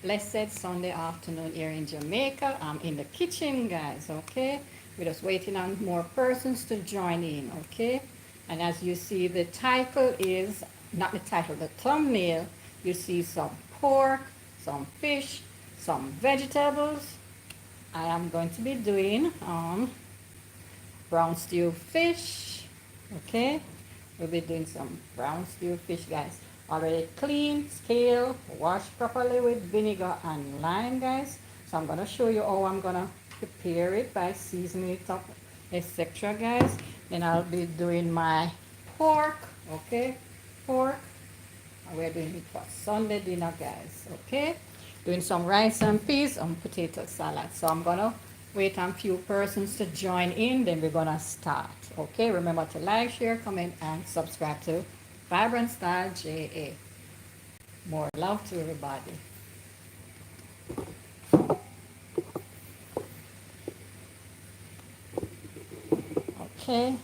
blessed Sunday afternoon here in Jamaica. I'm in the kitchen, guys, okay? We're just waiting on more persons to join in, okay? And as you see, the title is, not the title, the thumbnail, you see some pork, some fish, some vegetables. I am going to be doing brown stew fish, okay? We'll be doing some brown stew fish, guys. Already clean, scale, washed properly with vinegar and lime, guys. So I'm gonna show you how I'm gonna prepare it by seasoning it up, etc., guys. Then I'll be doing my pork, okay? Pork. And we're doing it for Sunday dinner, guys, okay? Doing some rice and peas and potato salad. So I'm gonna wait on a few persons to join in, then we're gonna start, okay? Remember to like, share, comment, and subscribe to Vibrant Style JA. More love to everybody. Okay,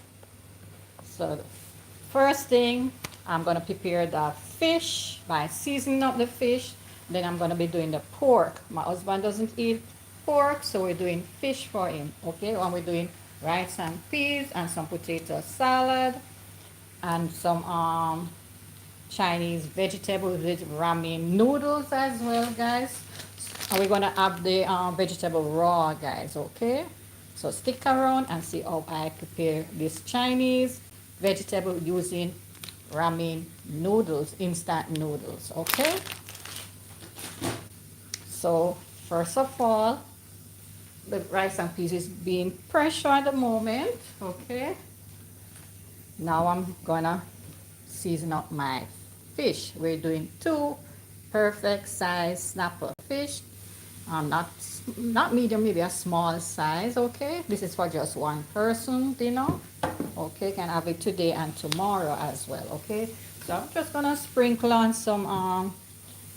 so the first thing, I'm gonna prepare the fish by seasoning up the fish. Then I'm gonna be doing the pork. My husband doesn't eat pork, so we're doing fish for him. Okay, and we're doing rice and peas and some potato salad and some Chinese vegetables with ramen noodles as well, guys. And we're gonna have the vegetable raw, guys. Okay, so stick around and see how I prepare this Chinese vegetable using ramen noodles, instant noodles. Okay, so first of all, the rice and peas is being pressured at the moment. Okay, now I'm gonna season up my fish. We're doing two perfect size snapper fish. Not medium, maybe a small size. Okay, this is for just one person dinner. Okay, can have it today and tomorrow as well. Okay, so I'm just gonna sprinkle on some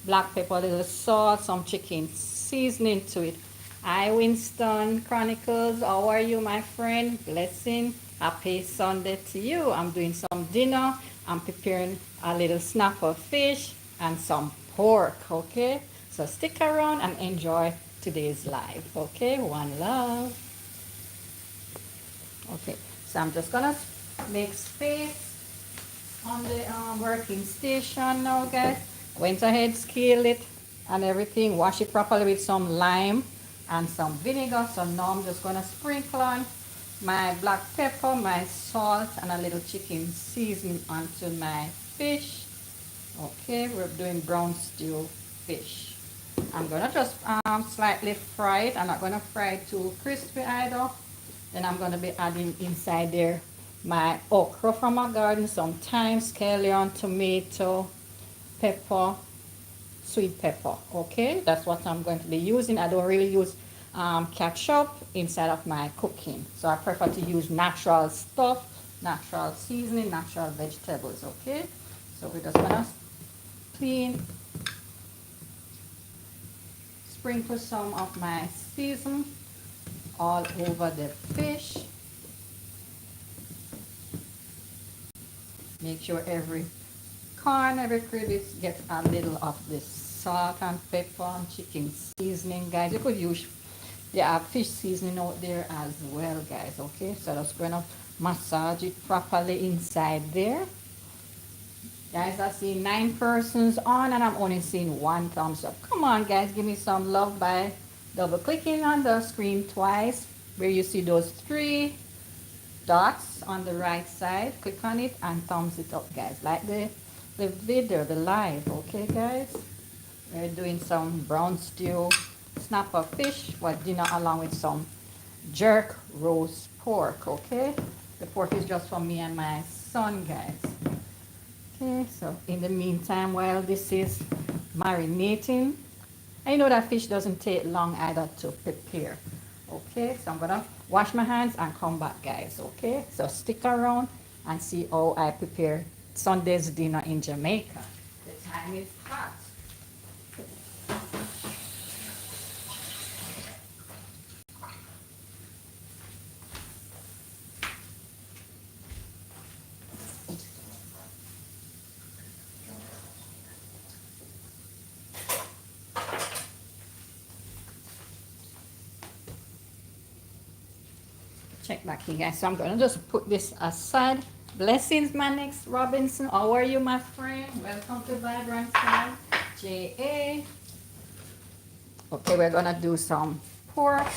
black pepper, a little salt, some chicken seasoning to it. Hi Winston Chronicles, how are you, my friend? Blessing, happy Sunday to you. I'm doing some dinner. I'm preparing a little snapper fish and some pork. Okay, so stick around and enjoy today's live. Okay, one love. Okay, so I'm just gonna make space on the working station now, guys. Went ahead, scale it and everything, wash it properly with some lime and some vinegar. So now I'm just gonna sprinkle on my black pepper, my salt, and a little chicken seasoning onto my fish. Okay, we're doing brown stew fish. I'm gonna just slightly fry it. I'm not gonna fry it too crispy either. Then I'm gonna be adding inside there my okra from my garden, some thyme, scallion, tomato, pepper, sweet pepper. Okay, that's what I'm going to be using. I don't really use ketchup inside of my cooking, so I prefer to use natural stuff, natural seasoning, natural vegetables. Okay, so we're just gonna clean, sprinkle some of my season all over the fish. Make sure every corn, every crevice gets a little of this salt and pepper and chicken seasoning, guys. You could use the fish seasoning out there as well, guys. Okay, so just going to massage it properly inside there. Guys, I see 9 persons on and I'm only seeing 1 thumbs up. Come on, guys, give me some love by double clicking on the screen twice where you see those 3 dots on the right side. Click on it and thumbs it up, guys, like the video, the live. Okay, guys, we're doing some brown stew snapper fish for dinner along with some jerk roast pork. Okay, the pork is just for me and my son, guys. Okay, so in the meantime, while this is marinating, I know that fish doesn't take long either to prepare. Okay, so I'm gonna wash my hands and come back, guys. Okay, so stick around and see how I prepare Sunday's dinner in Jamaica. The time is hot. check back in, guys. So I'm gonna just put this aside. Blessings, my next Robinson. How are you, my friend? Welcome to Vibrant Side. JA. Okay, we're gonna do some pork,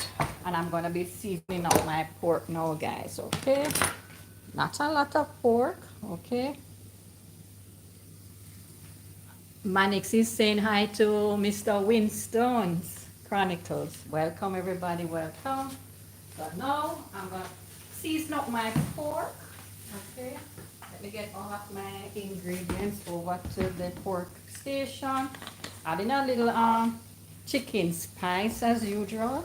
and I'm gonna be seasoning up my pork now, guys. Okay, not a lot of pork. Okay. Manix is saying hi to Mr. Winston's Chronicles. Welcome, everybody. Welcome. So now I'm gonna season up my pork. Okay. Let me get all of my ingredients over to the pork station. Adding a little chicken spice as usual.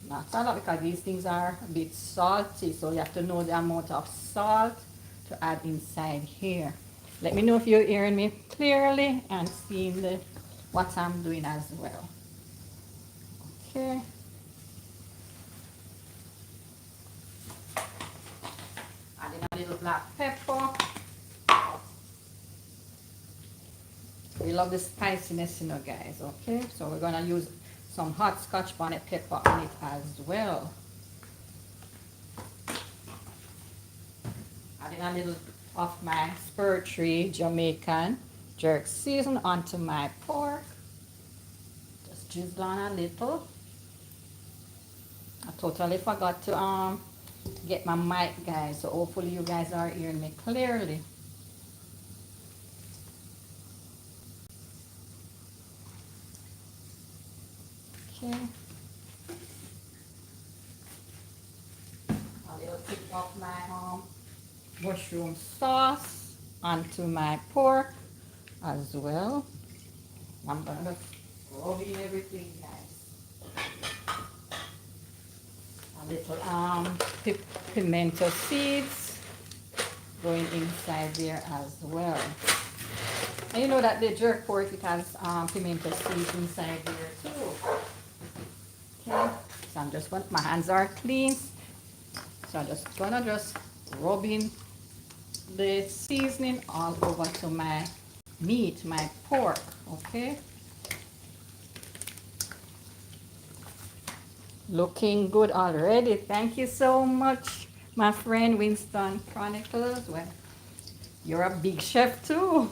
Not a lot because these things are a bit salty, so you have to know the amount of salt to add inside here. Let me know if you're hearing me clearly and seeing what I'm doing as well. Okay. Adding a little black pepper. We love the spiciness, you know, guys. Okay, so we're gonna use some hot Scotch bonnet pepper on it as well. Adding a little of my spur tree Jamaican jerk season onto my pork. Just drizzle on a little. I totally forgot to get my mic, guys, so hopefully you guys are hearing me clearly. Okay. A little tip of my mushroom sauce onto my pork as well. I'm gonna rub in everything, guys. A little pimento seeds going inside there as well. And you know that the jerk pork, it has pimento seeds inside there too. Okay, so I'm just my hands are clean, so I'm just gonna rub in the seasoning all over to my meat, my pork. Okay, looking good already. Thank you so much, my friend Winston Chronicles. Well, you're a big chef too.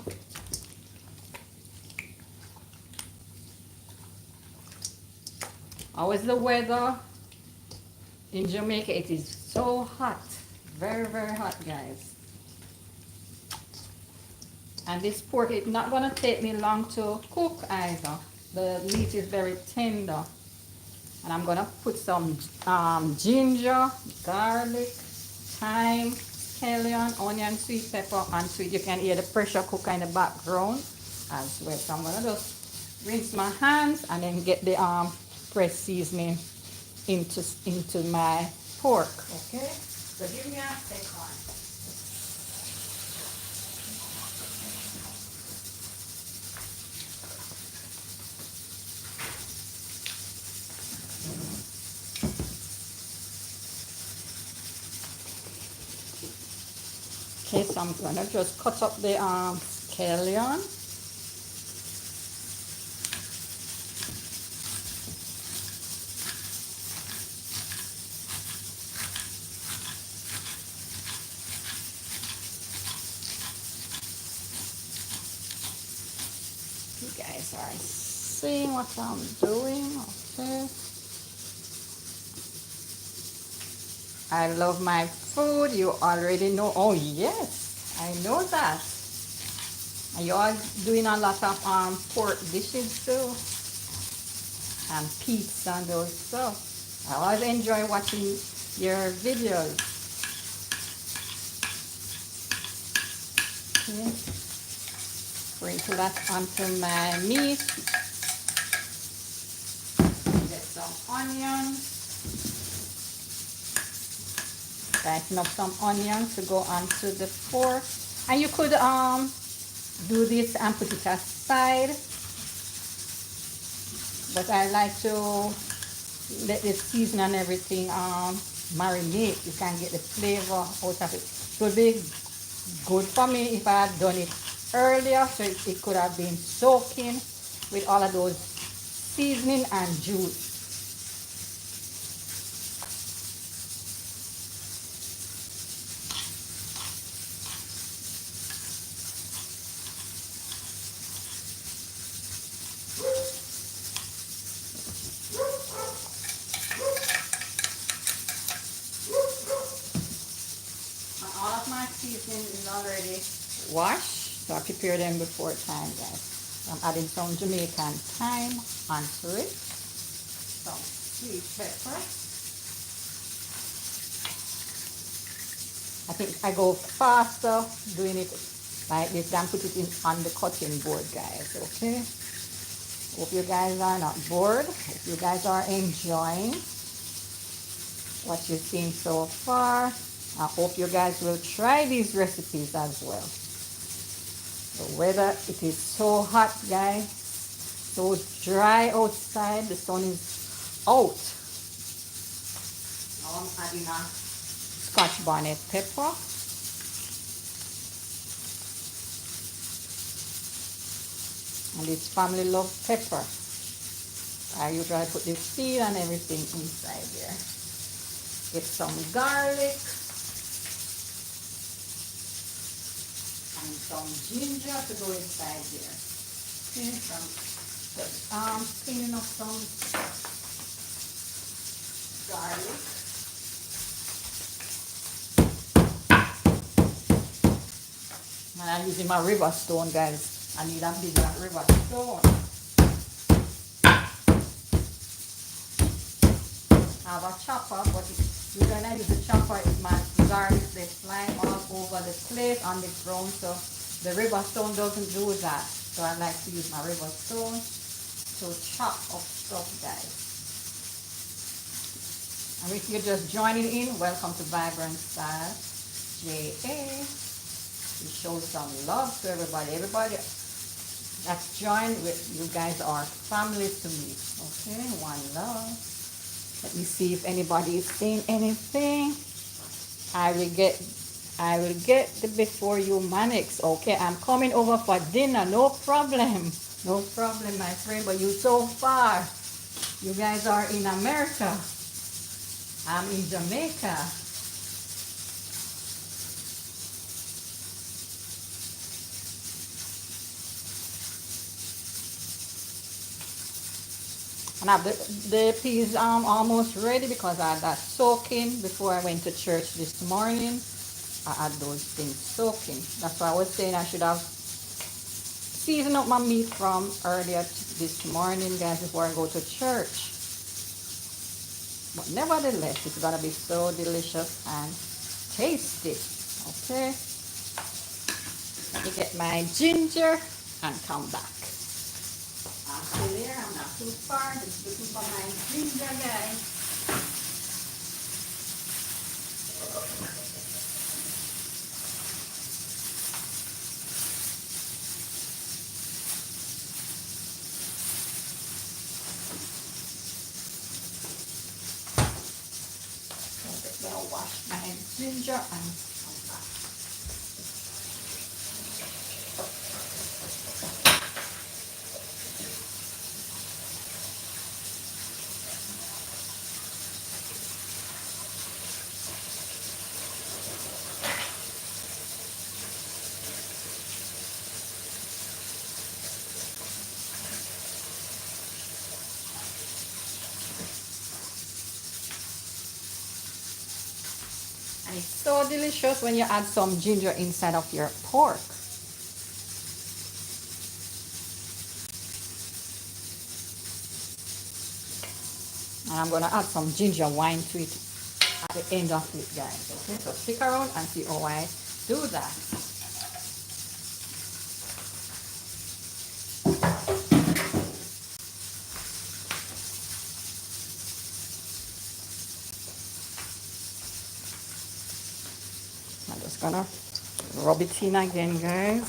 How is the weather in Jamaica? It is so hot, very, very hot, guys. And this pork is not gonna take me long to cook either. The meat is very tender. And I'm gonna put some ginger, garlic, thyme, scallion, onion, sweet pepper onto it. You can hear the pressure cooker in the background as well. So I'm gonna just rinse my hands and then get the fresh seasoning into my pork. Okay, so give me a second. Okay, so I'm gonna just cut up the scallion. You guys are seeing what I'm doing. Okay. I love my food. You already know. Oh yes, I know that. And you are doing a lot of pork dishes too, and pizza and those stuff. I always enjoy watching your videos. Okay. Sprinkle that onto my meat. Get some onions. Dice up some onions to go onto the pork. And you could do this and put it aside. But I like to let the season and everything marinate. You can get the flavor out of it. It would be good for me if I had done it earlier, so it could have been soaking with all of those seasoning and juice. wash. So I prepare them before time, guys. I'm adding some Jamaican thyme onto it. Some sweet pepper. I think I go faster doing it like this than put it in on the cutting board, guys. Okay. Hope you guys are not bored. Hope you guys are enjoying what you've seen so far. I hope you guys will try these recipes as well. The weather, it is so hot, guys. So dry outside. The sun is out. Now I'm adding a Scotch bonnet pepper. And this family love pepper. I usually put the seed and everything inside there. Get some garlic and some ginger to go inside there. Okay, cleaning up some garlic. And I'm using my river stone, guys. I need a bigger river stone. I have a chopper, but you're gonna use the chopper if my garlic they fly all over the plate on the ground. So the river stone doesn't do that. So I like to use my river stone to chop up stuff, guys. And if you're just joining in, welcome to Vibrant Style JA. We show some love to everybody. Everybody that's joined with you guys are family to me. Okay, one love. Let me see if anybody is saying anything. I will get the before you Manix. Okay, I'm coming over for dinner. No problem. No problem, my friend. But you so far. You guys are in America. I'm in Jamaica. And I have the peas almost ready because I had that soaking before I went to church this morning. I had those things soaking. That's why I was saying I should have seasoned up my meat from earlier this morning, guys, before I go to church. But nevertheless, it's gonna be so delicious and tasty. Okay. Let me get my ginger and come back. I'm still here, I'm not too far. Just looking for my ginger, guys. I'll wash my ginger and come back. And it's so delicious when you add some ginger inside of your pork. And I'm going to add some ginger wine to it at the end of it, guys. Okay, so stick around and see how I do that. I'm just gonna rub it in again, guys.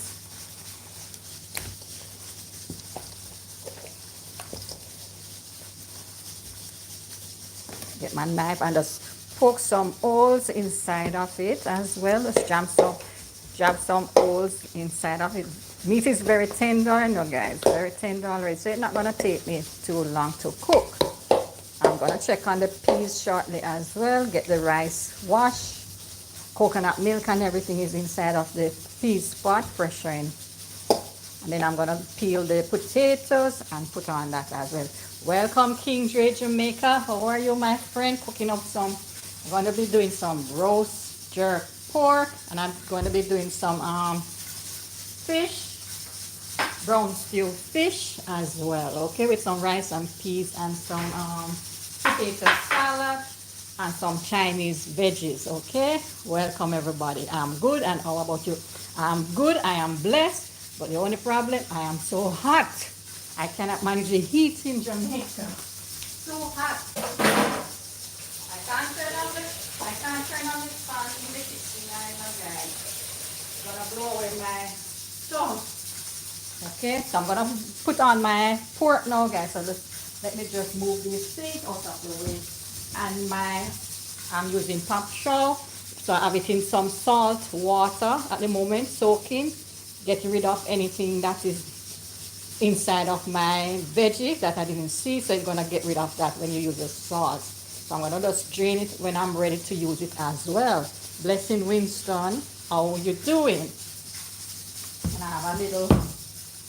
Get my knife and just poke some holes inside of it as well. Just jab some holes inside of it. Meat is very tender, you know, guys, very tender already, so it's not gonna take me too long to cook. I'm gonna check on the peas shortly as well. Get the rice washed. Coconut milk and everything is inside of the peas pot, pressure in. And then I'm gonna peel the potatoes and put on that as well. Welcome, King Dre Jamaica. How are you, my friend? Cooking up some. I'm gonna be doing some roast jerk pork, and I'm going to be doing some fish, brown stew fish as well, okay, with some rice and peas and some potato salad and some Chinese veggies, okay? Welcome everybody. I'm good, and how about you? I'm good, I am blessed, but the only problem, I am so hot. I cannot manage the heat in Jamaica. So hot. I can't turn on the fan in the kitchen, guys. I'm gonna blow away my stove. Okay, so I'm gonna put on my pork now, guys. So let me just move this thing out of the way. And I'm using pop straw, so I have it in some salt water at the moment, soaking, getting rid of anything that is inside of my veggie that I didn't see. So it's gonna get rid of that when you use the salt. So I'm gonna just drain it when I'm ready to use it as well. Blessing Winston, how you doing? And I have a little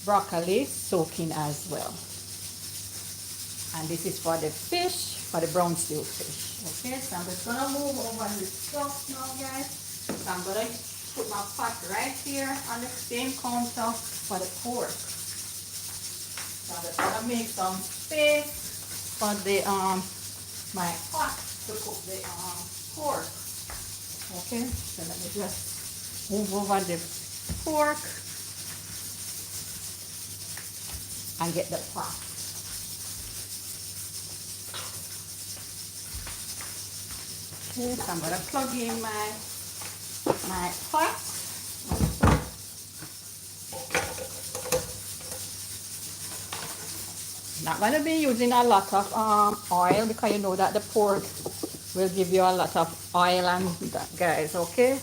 broccoli soaking as well. And this is for the fish, for the brown stew fish. Okay, so I'm just gonna move over the stuff now, guys. So I'm gonna put my pot right here on the same counter for the pork. So I'm just gonna make some space for the my pot to cook the pork. Okay, so let me just move over the pork and get the pot. Okay, so I'm gonna plug in my pot. Not gonna be using a lot of oil, because you know that the pork will give you a lot of oil and that, guys. Okay.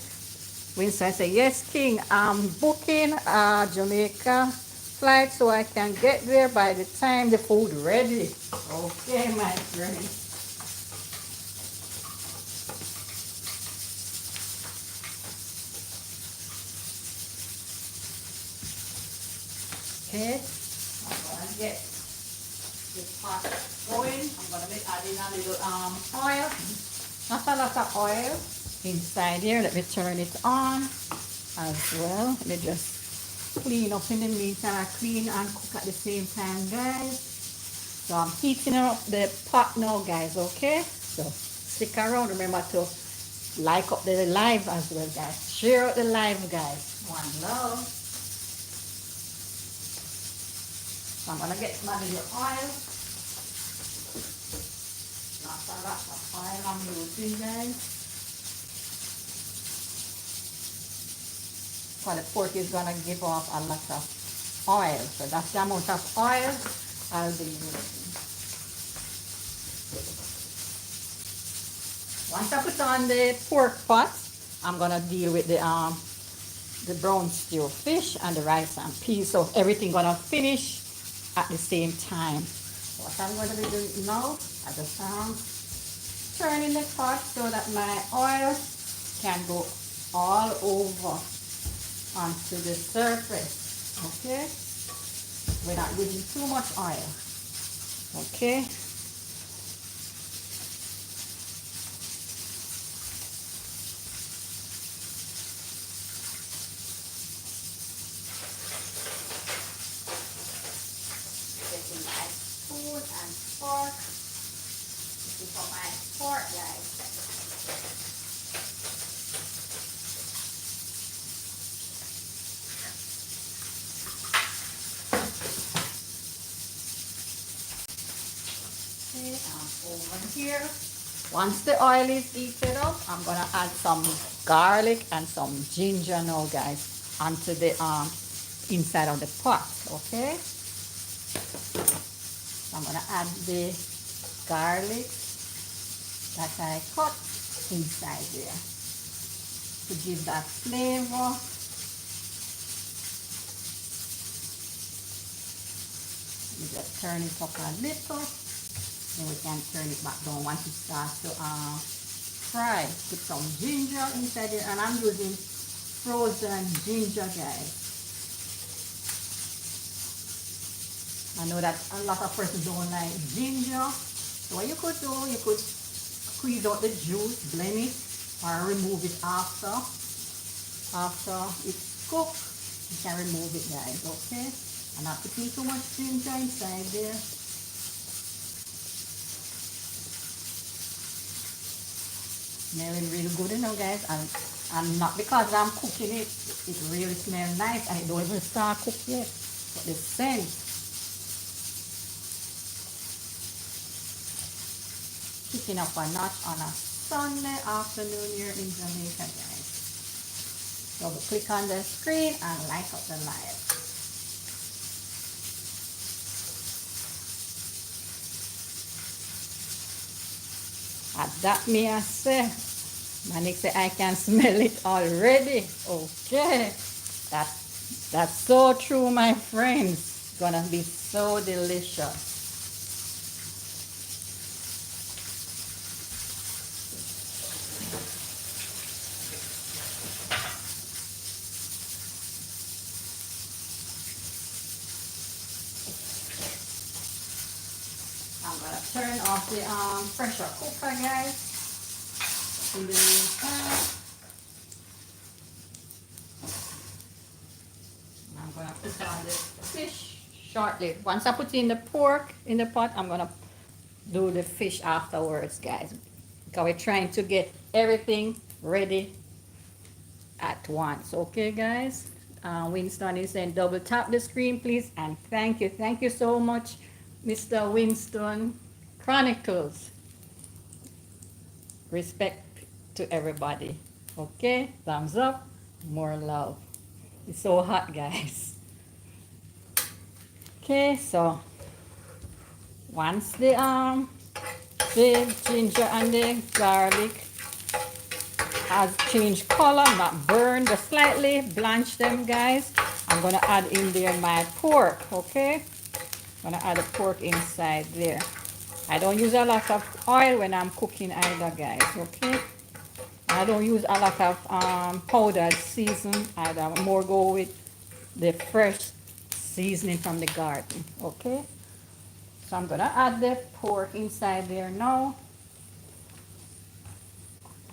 Winston say, yes, King, I'm booking a Jamaica flight so I can get there by the time the food ready. Okay, my friend. Okay, I'm gonna get this pot going. I'm gonna be adding a little oil, not a lot of oil inside here. Let me turn it on as well. Let me just clean up in the meantime. I clean and cook at the same time, guys. So I'm heating up the pot now, guys. Okay, so stick around. Remember to like up the live as well, guys. Share out the live, guys. One love. So I'm gonna get my little oil. Not a lot of oil I'm using, guys. So the pork is gonna give off a lot of oil. So that's the amount of oil I'll be using. Once I put on the pork pot, I'm gonna deal with the brown stew fish and the rice and peas. So everything gonna finish at the same time. What I'm gonna be doing now, I just turning the pot so that my oil can go all over onto the surface. Okay, we're not using too much oil. Okay, getting my spoon and fork. This is for my pork, guys. Over here. Once the oil is heated up, I'm gonna add some garlic and some ginger now, guys, onto the inside of the pot. Okay, so I'm gonna add the garlic that I cut inside there to give that flavor. You just turn it up a little. Then we can turn it back down once it starts to fry. Put some ginger inside it, and I'm using frozen ginger, guys. I know that a lot of persons don't like ginger. So what you could do, you could squeeze out the juice, blend it, or remove it after it's cooked. You can remove it, guys, okay? I'm not putting too much ginger inside there. Smelling real good, you know, guys. And not because I'm cooking it, it really smells nice and it don't even start cook yet. But the scent, kicking up a notch on a Sunday afternoon here in Jamaica, guys. Double click on the screen and light up the light. At that me I say, Manik say I can smell it already. Okay, that's so true, my friends. Gonna be so delicious. I'm gonna turn off the pressure cooker, guys. In the meantime, I'm gonna put on the fish shortly. Once I put in the pork in the pot, I'm gonna do the fish afterwards, guys. Because we're trying to get everything ready at once. Okay, guys? Winston is saying double tap the screen, please. And thank you. Thank you so much, Mr. Winston Chronicles. Respect to everybody. Okay? Thumbs up. More love. It's so hot, guys. Okay, so once the ginger and the garlic has changed color, not burned, just slightly blanch them, guys, I'm gonna add in there my pork. Okay, I'm gonna add the pork inside there. I don't use a lot of oil when I'm cooking either, guys. Okay, I don't use a lot of powdered season either. More go with the fresh seasoning from the garden. Okay, so I'm gonna add the pork inside there now.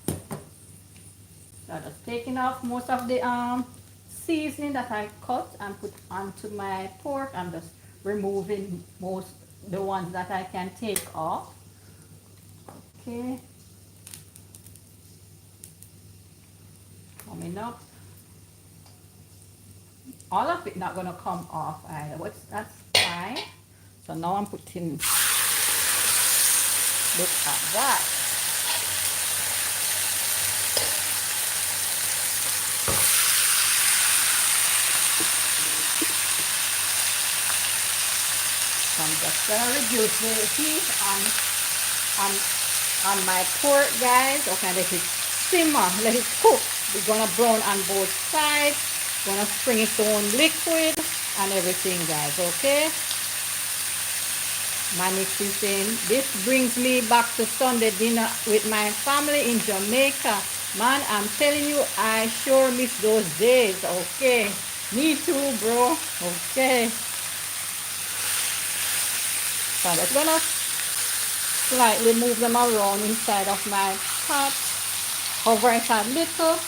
So I'm just taking off most of the seasoning that I cut and put onto my pork. I'm just removing most the ones that I can take off. Okay. Coming up. All of it not gonna come off either. That's fine. So now I'm putting, look at that. So I'm just gonna reduce the heat on my pork, guys. Okay, let it simmer, let it cook. We're gonna brown on both sides. Gonna spring its own liquid and everything, guys. Okay. Manix is saying, this brings me back to Sunday dinner with my family in Jamaica. Man, I'm telling you, I sure miss those days. Okay. Me too, bro. Okay. So I'm just gonna slightly move them around inside of my pot. Cover it a little.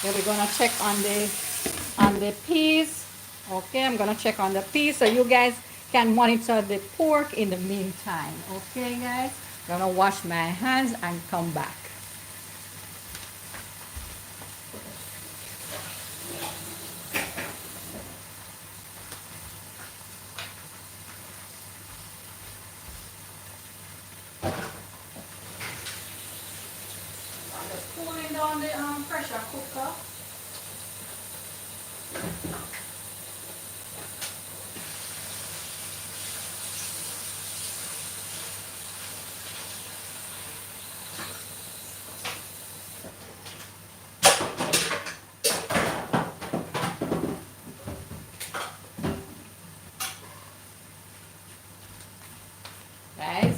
Then we're gonna check on the peas. Okay, I'm gonna check on the peas so you guys can monitor the pork in the meantime. Okay, guys, gonna wash my hands and come back. I'm just cooling down the pressure cooker. Guys,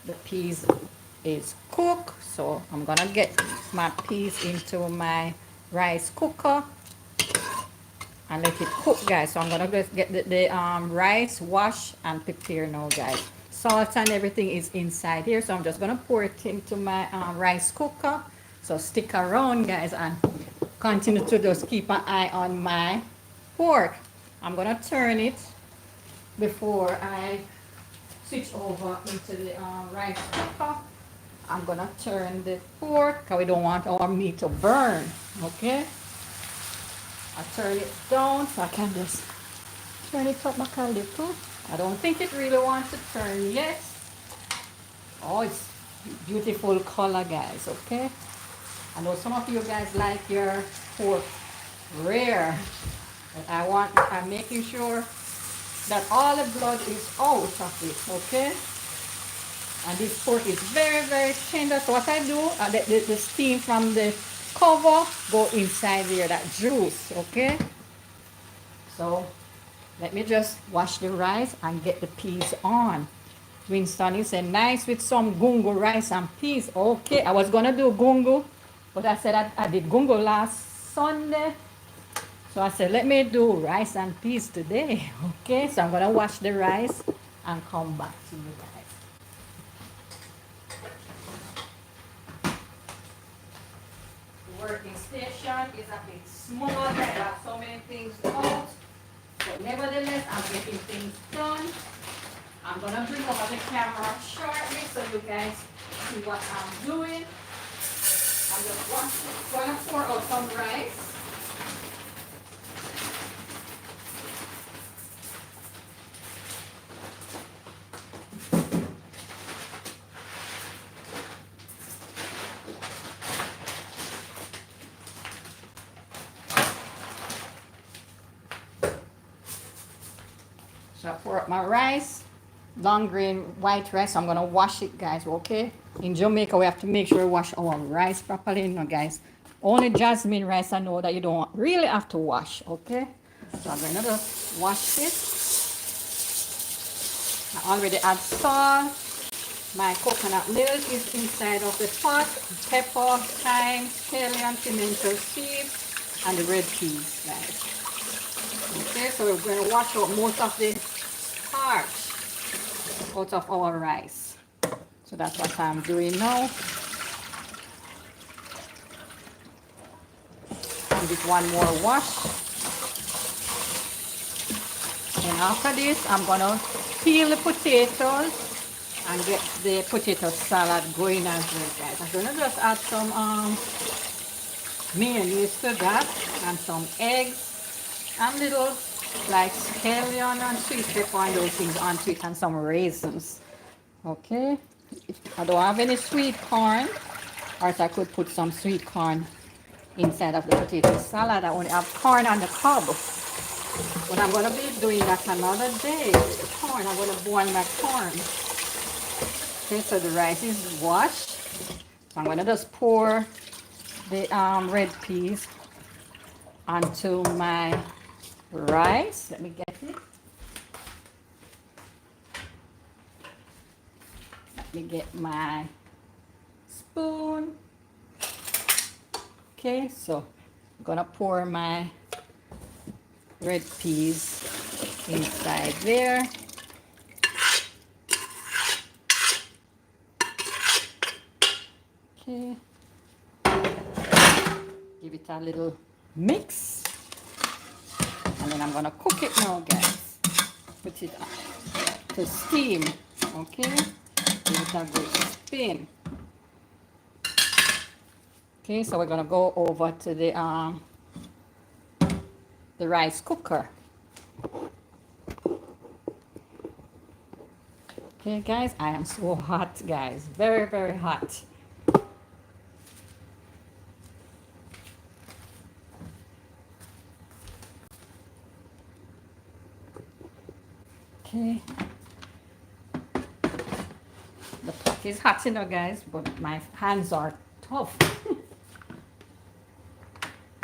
the peas is cooked, so I'm gonna get my peas into my rice cooker and let it cook, guys. So I'm gonna just get the rice washed and prepare now, guys. Salt and everything is inside here, so I'm just gonna pour it into my rice cooker. So stick around, guys, and continue to just keep an eye on my pork. I'm gonna turn it before I switch over into the rice cooker. I'm gonna turn the pork because we don't want our meat to burn. Okay, I turn it down so I can just turn it up back a little. I don't think it really wants to turn yet. Oh, it's beautiful color, guys. Okay, I know some of you guys like your pork rare, but I'm making sure that all the blood is out of it. Okay, and this pork is very, very tender. So what I do, the steam from the cover go inside there, that juice. Okay, so let me just wash the rice and get the peas on. Winston, he said nice with some gungo rice and peas. Okay, I was gonna do gungo, but I said I did gungo last Sunday, so I said let me do rice and peas today. Okay, so I'm gonna wash the rice and come back to you guys. Working station is a bit small. I have so many things out, but nevertheless, I'm getting things done. I'm gonna bring over the camera shortly so you guys see what I'm doing. I'm just gonna pour out some rice. So I pour up my rice. Long grain white rice. I'm gonna wash it, guys. Okay, in Jamaica we have to make sure we wash our rice properly. You know, guys, only jasmine rice I know that you don't really have to wash. Okay, so I'm gonna just wash it. I already add salt. My coconut milk is inside of the pot. Pepper, thyme, scallion, pimento seeds, and the red peas, guys. Okay, so we're gonna wash out most of the starch out of our rice. So that's what I'm doing now. Give it one more wash. And after this, I'm gonna peel the potatoes and get the potato salad going as well, guys. I'm gonna just add some mayonnaise to that and some eggs and little like scallion and sweet pepper and those things onto it and some raisins. Okay, I don't have any sweet corn, or I could put some sweet corn inside of the potato salad. I only have corn on the cob, but I'm going to be doing that another day. The corn, I'm going to boil my corn. Okay, so the rice is washed, so I'm going to just pour the red peas onto my rice. Let me get it. Let me get my spoon. Okay, so I'm gonna pour my red peas inside there. Okay, give it a little mix. And then I'm gonna cook it now, guys. Put it to steam. Okay, give it a good spin. Okay, so we're gonna go over to the rice cooker. Okay, guys, I am so hot, guys. Very, very hot. Okay. The pot is hot, you know, guys, but my hands are tough.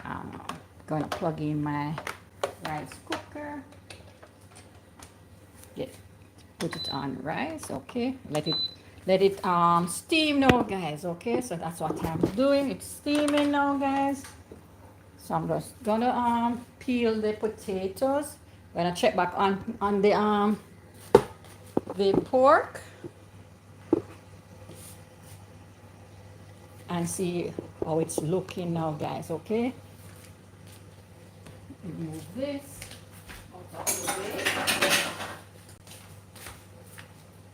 I'm gonna plug in my rice cooker. Put it on rice. Okay, let it steam now, guys. Okay, so that's what I'm doing. It's steaming now, guys. So I'm just gonna peel the potatoes. I'm gonna check back on the pork and see how it's looking now, guys. Okay, remove this.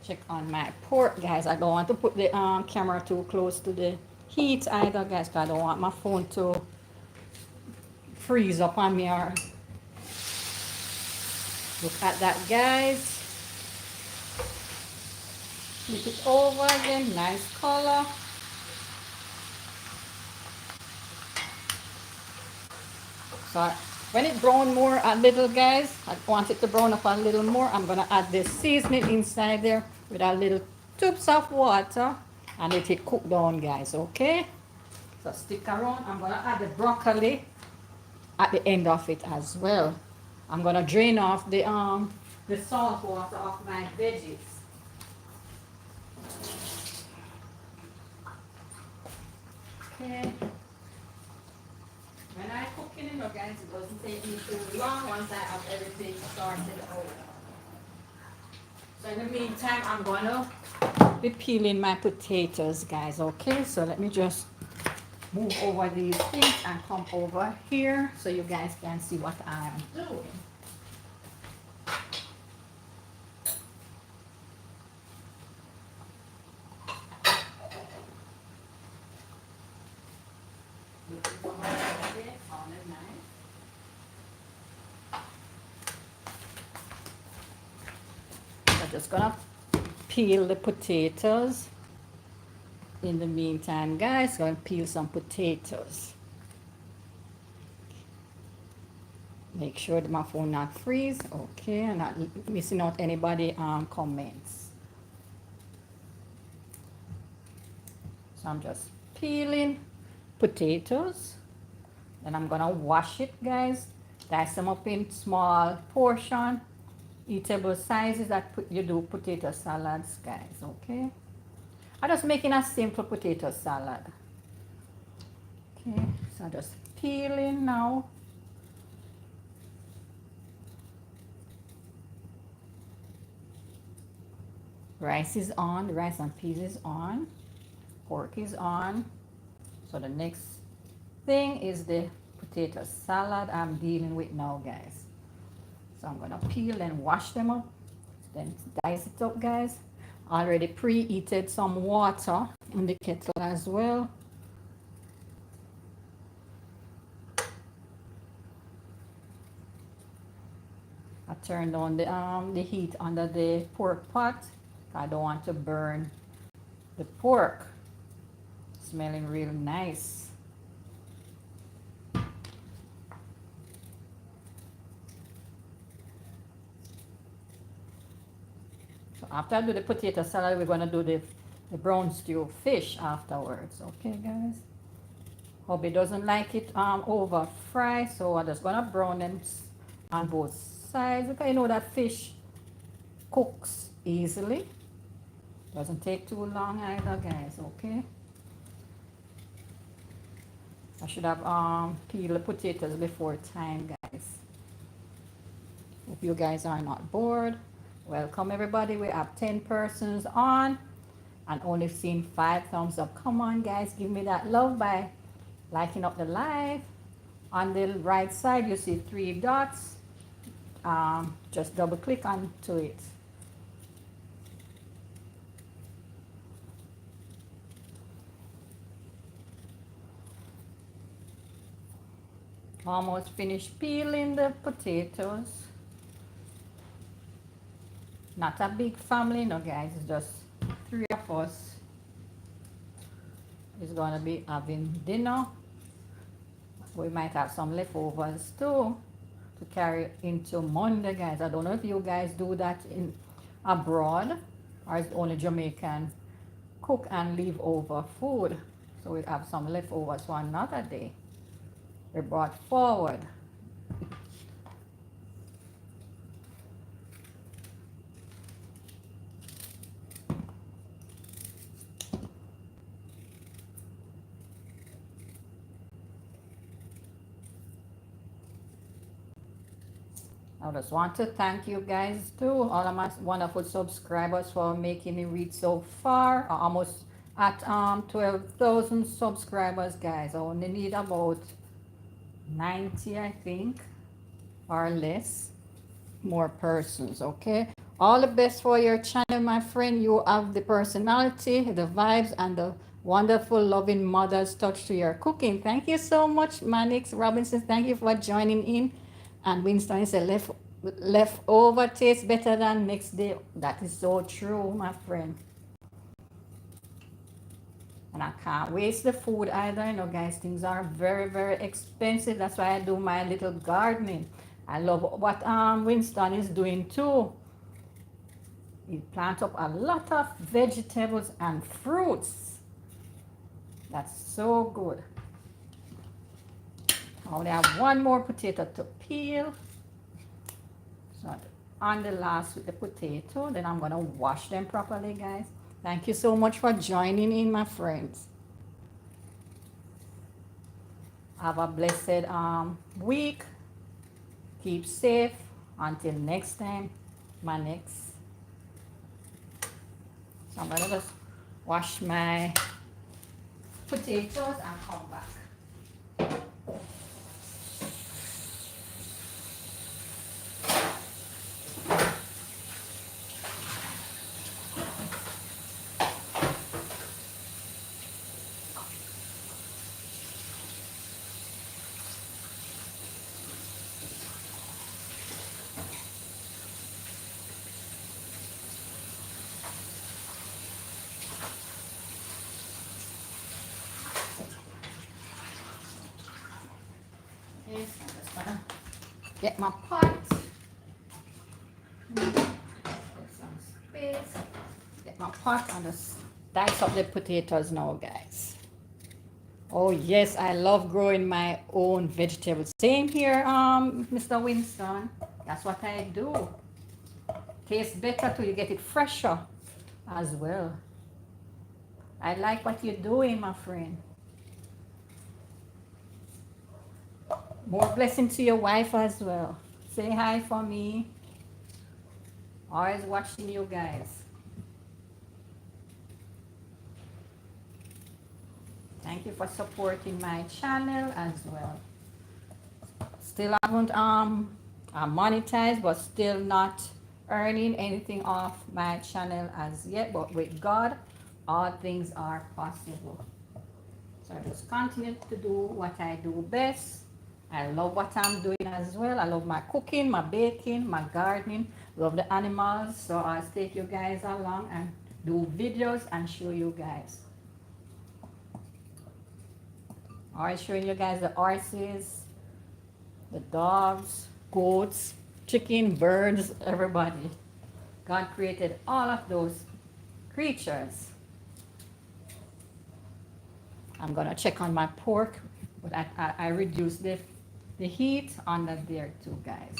Check on my pork, guys. I don't want to put the camera too close to the heat either, guys, because I don't want my phone to freeze up on me. Or look at that, guys. Flip it over again. Nice color. So when it brown more a little, guys, I want it to brown up a little more. I'm gonna add the seasoning inside there with a little tubes of water and let it cook down, guys. Okay, so stick around. I'm gonna add the broccoli at the end of it as well. I'm gonna drain off the salt water of my veggies. Okay. When I cook it, guys, it doesn't take me too long once I have everything started out. So in the meantime, I'm gonna be peeling my potatoes, guys. Okay, so let me just move over these things and come over here so you guys can see what I'm doing. I'm just gonna peel the potatoes. In the meantime, guys, I'm gonna peel some potatoes. Make sure that my phone not freeze. Okay, and not missing out anybody comments. So I'm just peeling potatoes. Then I'm gonna wash it, guys. Dice them up in small portion, eatable sizes that you do potato salads, guys. Okay. I'm just making a simple potato salad. Okay, so I'm just peeling now. Rice is on, the rice and peas is on, pork is on. So the next thing is the potato salad I'm dealing with now, guys. So I'm gonna peel and wash them up, then dice it up, guys. Already preheated some water in the kettle as well. I turned on the heat under the pork pot. I don't want to burn the pork. Smelling real nice. So after I do the potato salad, we're gonna do the brown stew fish afterwards. Okay, guys. Hubby doesn't like it over fry, so I'm just gonna brown them on both sides. Because you know that fish cooks easily. Doesn't take too long either, guys. Okay. I should have peeled the potatoes before time, guys. Hope you guys are not bored. Welcome everybody. We have 10 persons on and only seen 5 thumbs up. Come on, guys, give me that love by liking up the live. On the right side you see 3 dots. Just double click onto it. Almost finished peeling the potatoes. Not a big family, no, guys. It's just 3 of us. It's gonna be having dinner. We might have some leftovers too to carry into Monday, guys. I don't know if you guys do that in abroad or is only Jamaican cook and leave over food. So we have some leftovers for another day. We brought forward. I just want to thank you guys too, all of my wonderful subscribers for making me reach so far. Almost at 12,000 subscribers, guys. I only need about 90, I think, or less. more persons, okay? All the best for your channel, my friend. You have the personality, the vibes, and the wonderful, loving mother's touch to your cooking. Thank you so much, Manix Robinson. Thank you for joining in. And Winston said, leftover tastes better than next day. That is so true, my friend. And I can't waste the food either, you know, guys. Things are very, very expensive. That's why I do my little gardening. I love what Winston is doing too. He plant up a lot of vegetables and fruits. That's so good. I only have one more potato to peel. So on the last with the potato, then I'm gonna wash them properly, guys. Thank you so much for joining in, my friends. Have a blessed week. Keep safe. Until next time, my next. So I'm gonna just wash my potatoes and come back. Okay, so I'm just gonna get my pot. Get some space. Get my pot and just dice up the potatoes now, guys. Oh yes, I love growing my own vegetables. Same here, Mr. Winston. That's what I do. Tastes better too. You get it fresher as well. I like what you're doing, my friend. More blessing to your wife as well. Say hi for me. Always watching you guys. Thank you for supporting my channel as well. Still haven't monetized, but still not earning anything off my channel as yet. But with God, all things are possible. So I just continue to do what I do best. I love what I'm doing as well. I love my cooking, my baking, my gardening. Love the animals. So I'll take you guys along and do videos and show you guys. Always showing you guys the horses, the dogs, goats, chicken, birds, everybody. God created all of those creatures. I'm gonna check on my pork, but I reduced the heat under there too, guys.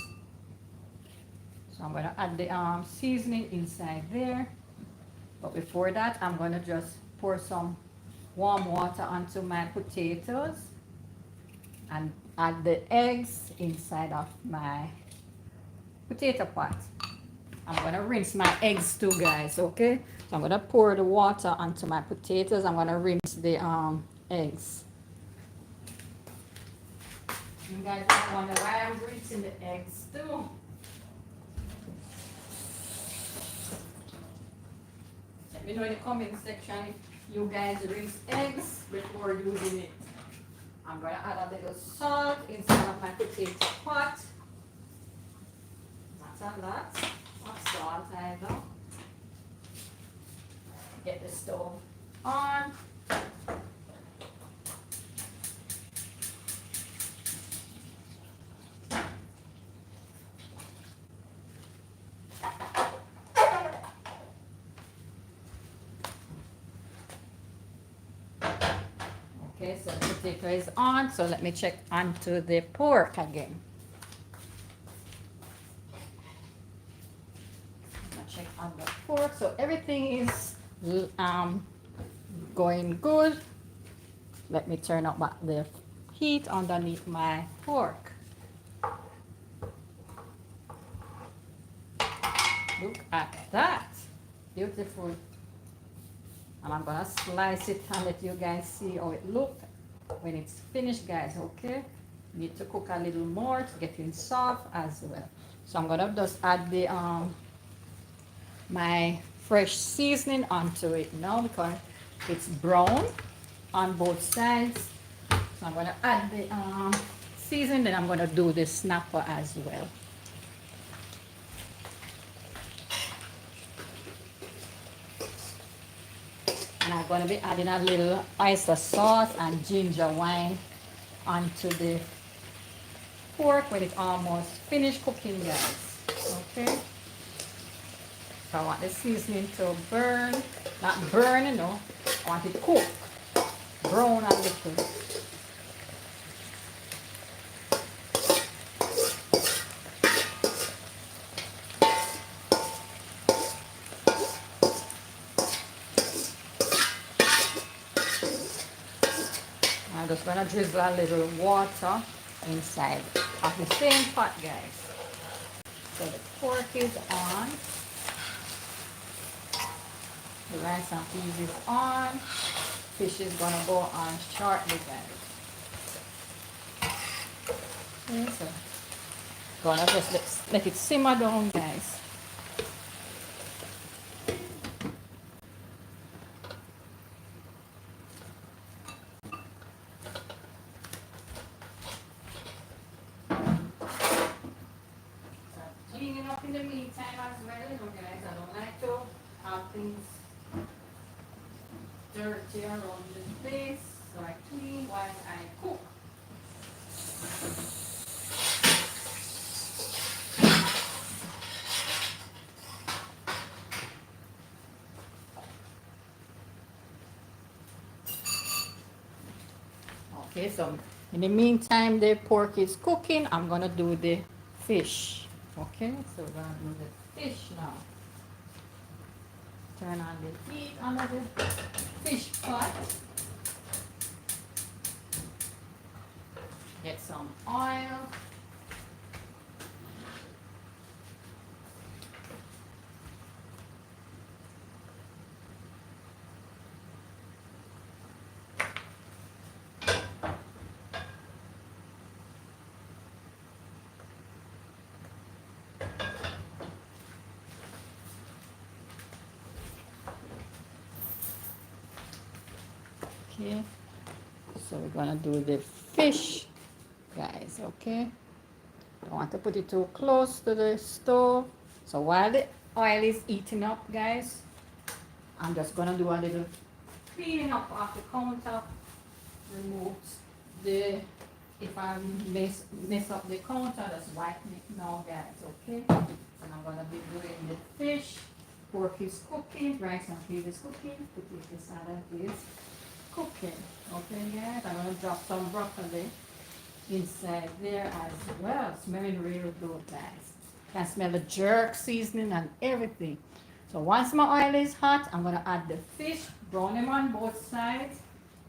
So I'm gonna add the seasoning inside there. But before that, I'm gonna just pour some warm water onto my potatoes and add the eggs inside of my potato pot. I'm gonna rinse my eggs too, guys, okay? So I'm gonna pour the water onto my potatoes. I'm gonna rinse the eggs. You guys don't wonder why I'm rinsing the eggs too. Let me know in the comment section if you guys rinse eggs before using it. I'm going to add a little salt inside of my potato pot. Not a lot of salt either. Get the stove on. Okay, so the potato is on, so let me check onto the pork again. Check on the pork, so everything is going good. Let me turn up the heat underneath my pork. Look at that, beautiful. And I'm gonna slice it and let you guys see how it looks when it's finished, guys. Okay, need to cook a little more to get it soft as well. So I'm gonna just add the my fresh seasoning onto it now because it's brown on both sides. So I'm gonna add the seasoning, then I'm gonna do the snapper as well. And I'm gonna be adding a little oyster sauce and ginger wine onto the pork when it's almost finished cooking, guys. Okay. So I want the seasoning to burn, not burn, you know. I want it to cook, brown a little. I'm just gonna drizzle a little water inside of the same pot, guys. So the pork is on, the rice and peas is on, fish is gonna go on shortly, guys. Okay, so gonna just let it simmer down, guys. Cleaning up in the meantime as well, you know, guys. I don't like to have things dirty around the place, so I clean while I cook. Okay, so in the meantime the pork is cooking, I'm gonna do the fish. Okay, so we're gonna do the fish now. Turn on the heat under the fish pot. Get some oil. Okay, so we're gonna do the fish, guys. Okay, don't want to put it too close to the stove. So while the oil is heating up, guys, I'm just gonna do a little cleaning up of the counter. Remove the, if I mess up the counter, just wipe it now, guys. Okay, and I'm gonna be doing the fish. Pork is cooking, rice and peas is cooking, potato salad is cooking. Okay, guys, I'm gonna drop some broccoli inside there as well. Smelling real good, guys. Can smell the jerk seasoning and everything. So once my oil is hot, I'm gonna add the fish, brown them on both sides.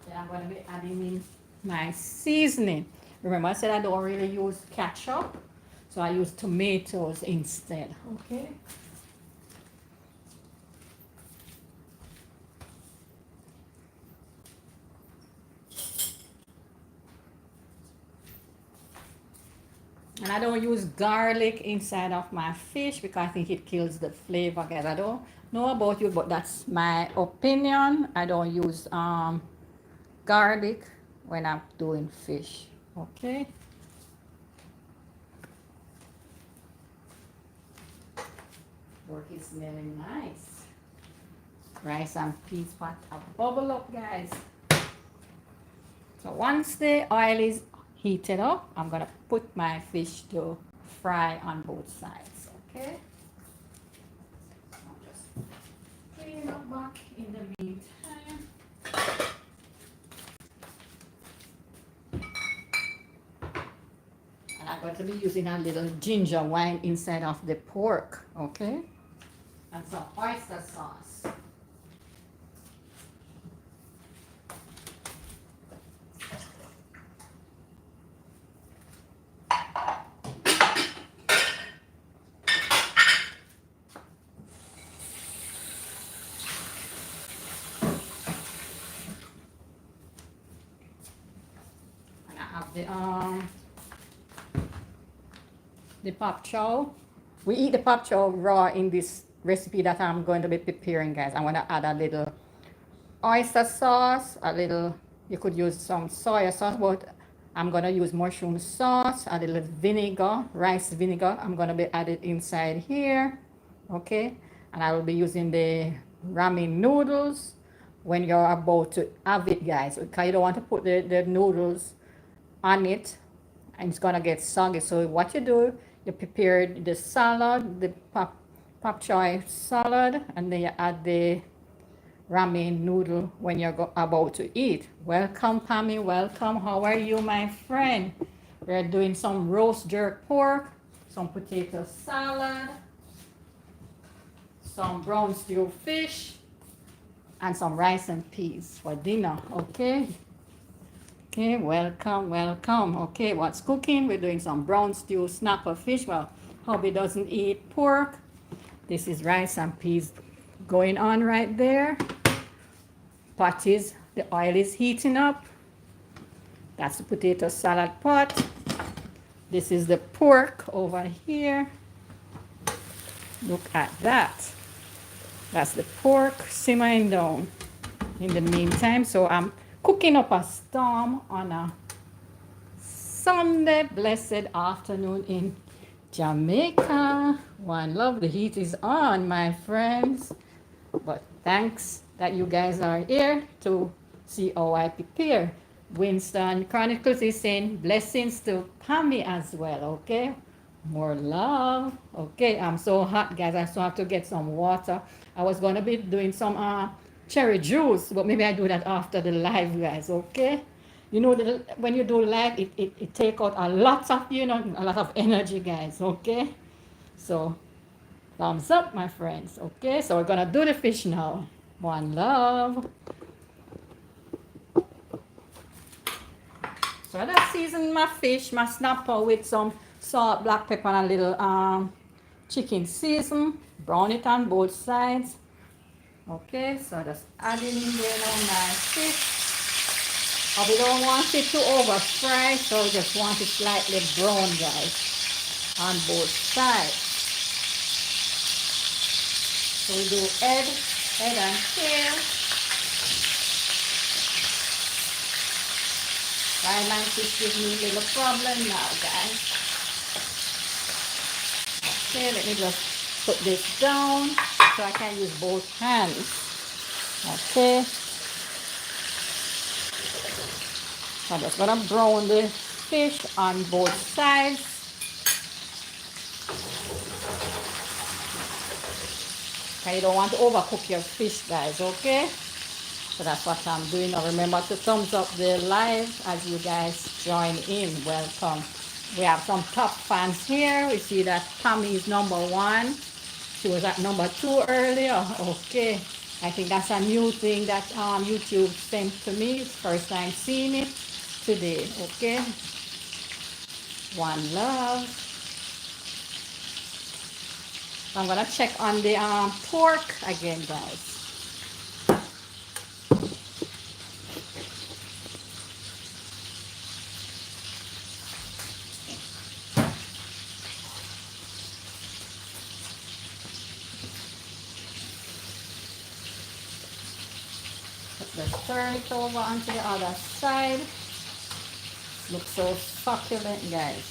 Then I'm gonna be adding in my seasoning. Remember I said I don't really use ketchup, so I use tomatoes instead. Okay. And I don't use garlic inside of my fish because I think it kills the flavor, guys. I don't know about you, but that's my opinion. I don't use garlic when I'm doing fish. Okay. Pork is smelling nice. Rice and peas pot a bubble up, guys. So once the oil is heated up, I'm gonna put my fish to fry on both sides. Okay. I'll just clean up back in the meantime. And I'm going to be using a little ginger wine inside of the pork. Okay. And some oyster sauce. And I have the pop chow We eat the pop chow raw in this recipe that I'm going to be preparing, guys. I'm going to add a little oyster sauce, a little, you could use some soy sauce, but I'm going to use mushroom sauce, a little vinegar, rice vinegar. I'm going to be added inside here, okay? And I will be using the ramen noodles when you're about to have it, guys, because you don't want to put the noodles on it and it's gonna get soggy. So what you do, you prepare the salad, the pop choy salad, and then you add the ramen noodle when you're about to eat. Welcome, Pammy. Welcome. How are you, my friend? We're doing some roast jerk pork, some potato salad, some brown stew fish, and some rice and peas for dinner. Okay. Okay, welcome, welcome. Okay, what's cooking? We're doing some brown stew snapper fish. Well, hubby doesn't eat pork. This is rice and peas going on right there. Pot is, the oil is heating up. That's the potato salad pot. This is the pork over here. Look at that. That's the pork simmering down in the meantime. So I'm cooking up a storm on a Sunday blessed afternoon in Jamaica. One love, the heat is on, my friends. But thanks that you guys are here to see how I prepare. Winston Chronicles is saying blessings to Pammy as well, okay? More love. Okay, I'm so hot, guys. I still have to get some water. I was going to be doing some cherry juice, but maybe I do that after the live, guys, okay? You know, when you do live, it take out a lot of, you know, a lot of energy, guys, okay? So, thumbs up, my friends, okay? So we're going to do the fish now. One love. So I just season my fish, my snapper with some salt, black pepper, and a little chicken season. Brown it on both sides. Okay, so just adding in there now my fish. We don't want it to over fry, so we just want it slightly brown, guys, on both sides. So we do head and tail. Guideline fish gives me a little problem now, guys. Okay, let me just put this down so I can use both hands. Okay. So I'm just gonna brown the fish on both sides. Okay, you don't want to overcook your fish, guys, okay? So that's what I'm doing. Now remember to thumbs up the live as you guys join in. Welcome. We have some top fans here. We see that Pammy is #1. She was at #2 earlier. Okay. I think that's a new thing that YouTube sent to me. It's first time seeing it today. Okay. One love. I'm gonna check on the pork again, guys. Let's turn it over onto the other side. Looks so succulent, guys.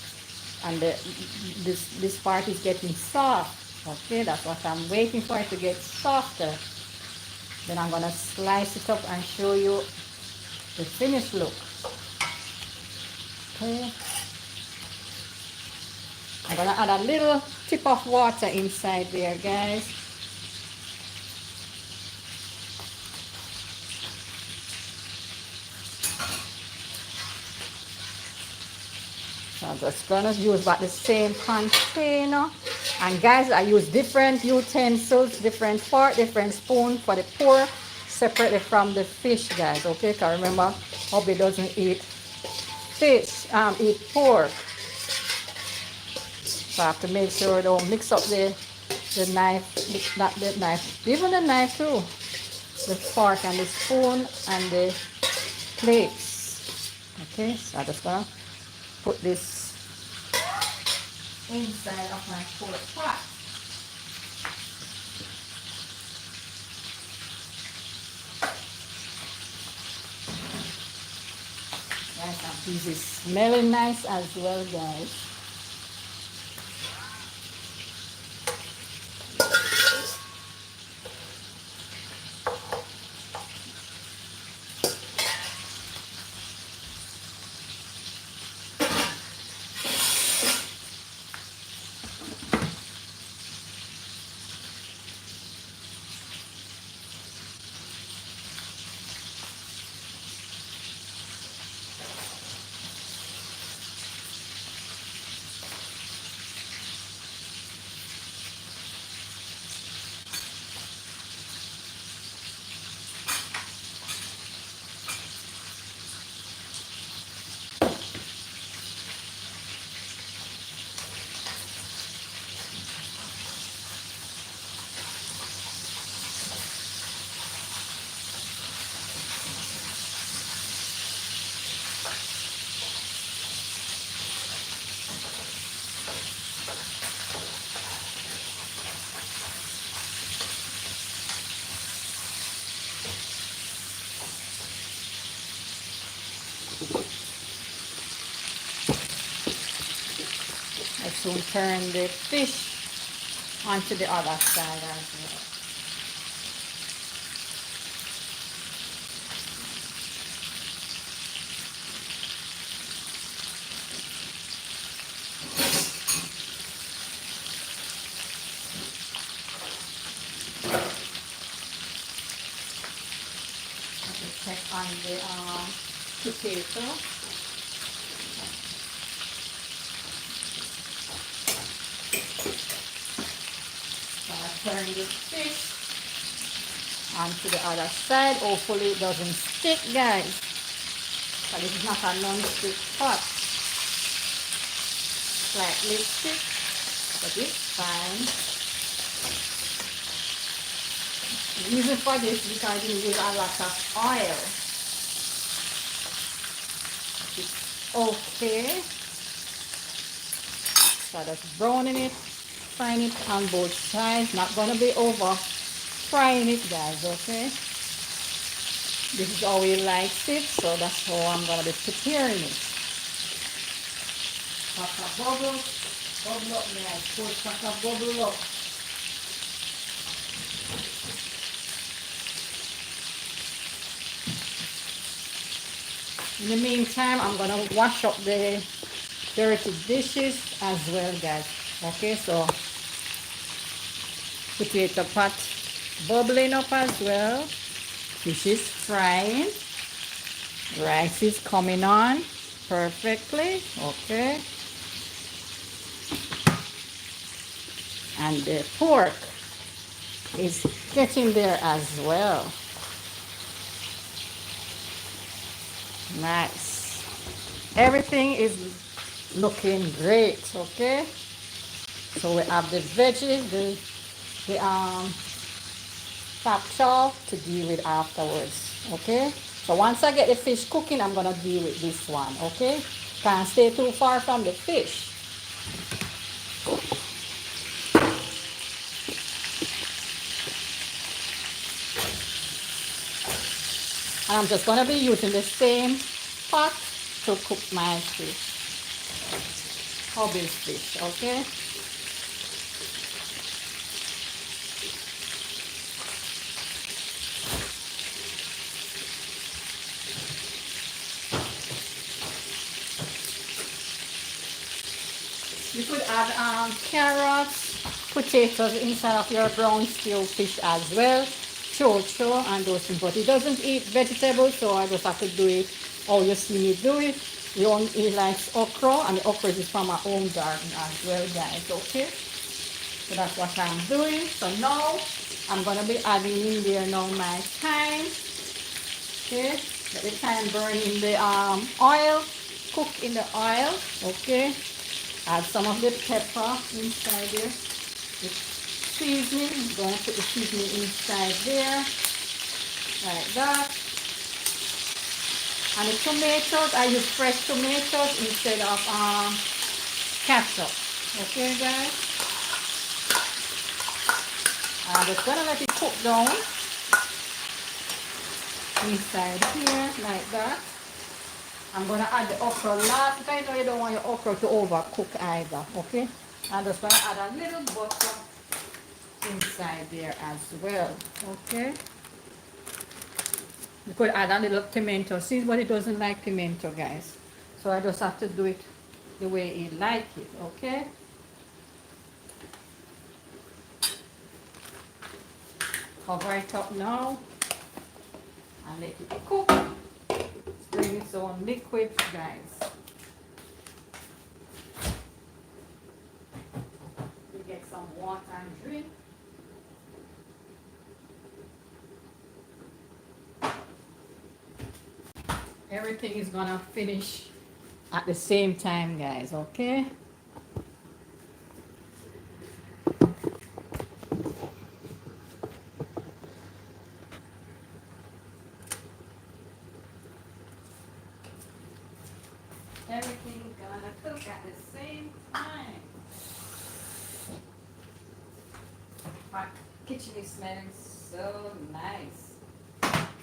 And this part is getting soft. Okay, that's what I'm waiting for it to get softer. Then I'm gonna slice it up and show you the finished look. Okay. I'm gonna add a little tip of water inside there, guys. So I'm just gonna use about the same container. And guys, I use different utensils, different fork, different spoon for the pork, separately from the fish, guys. Okay, because remember, hubby doesn't eat fish, eat pork. So I have to make sure I don't mix up the knife, not the knife, even the knife too. The fork and the spoon and the plates. Okay, so I'm just gonna put this inside of my pork pot. Guys, and this is smelling nice as well, guys. I soon turn the fish onto the other side as well. Check on the potato. So I turn the fish onto the other side. Hopefully it doesn't stick, guys. But it's not a non-stick pot. Slightly stick, but it's fine. The reason for this is because you use a lot of oil. It's okay. So just browning it, frying it on both sides. Not gonna be over frying it, guys, okay? This is how we like it, so that's how I'm gonna be preparing it. Pack a bubble up, guys. Pack a bubble up. In the meantime, I'm gonna wash up the dirty dishes as well, guys. Okay, so potato pot bubbling up as well. Fish is frying. Rice is coming on perfectly. Okay. And the pork is getting there as well. Nice. Everything is looking great, okay? So we have the veggies, the top chow to deal with afterwards, okay? So once I get the fish cooking, I'm gonna deal with this one, okay? Can't stay too far from the fish. And I'm just gonna be using the same pot to cook my fish. Hobby's fish, okay? You could add carrots, potatoes inside of your brown stew fish as well, chocho and those things. But it doesn't eat vegetables, so I just have to do it how you see me do it. He likes okra, and the okra is from my own garden as well, guys, okay? So that's what I'm doing. So now I'm gonna be adding in there now my thyme. Okay, let the thyme burn in the oil, cook in the oil, okay? Add some of the pepper inside there. The seasoning, I'm going to put the seasoning inside there, like that. And the tomatoes, I use fresh tomatoes instead of ketchup. Okay, guys. I'm just gonna let it cook down inside here like that. I'm gonna add the okra last because I know you don't want your okra to overcook either. Okay. I'm just gonna add a little butter inside there as well. Okay. You could add a little pimento seeds, but it doesn't like pimento, guys. So I just have to do it the way you like it. Okay. Cover it up now and let it cook. Bring its own liquid, guys. You get some water and drink. Everything is gonna finish at the same time, guys. Okay. Everything is gonna cook at the same time. My kitchen is smelling so nice.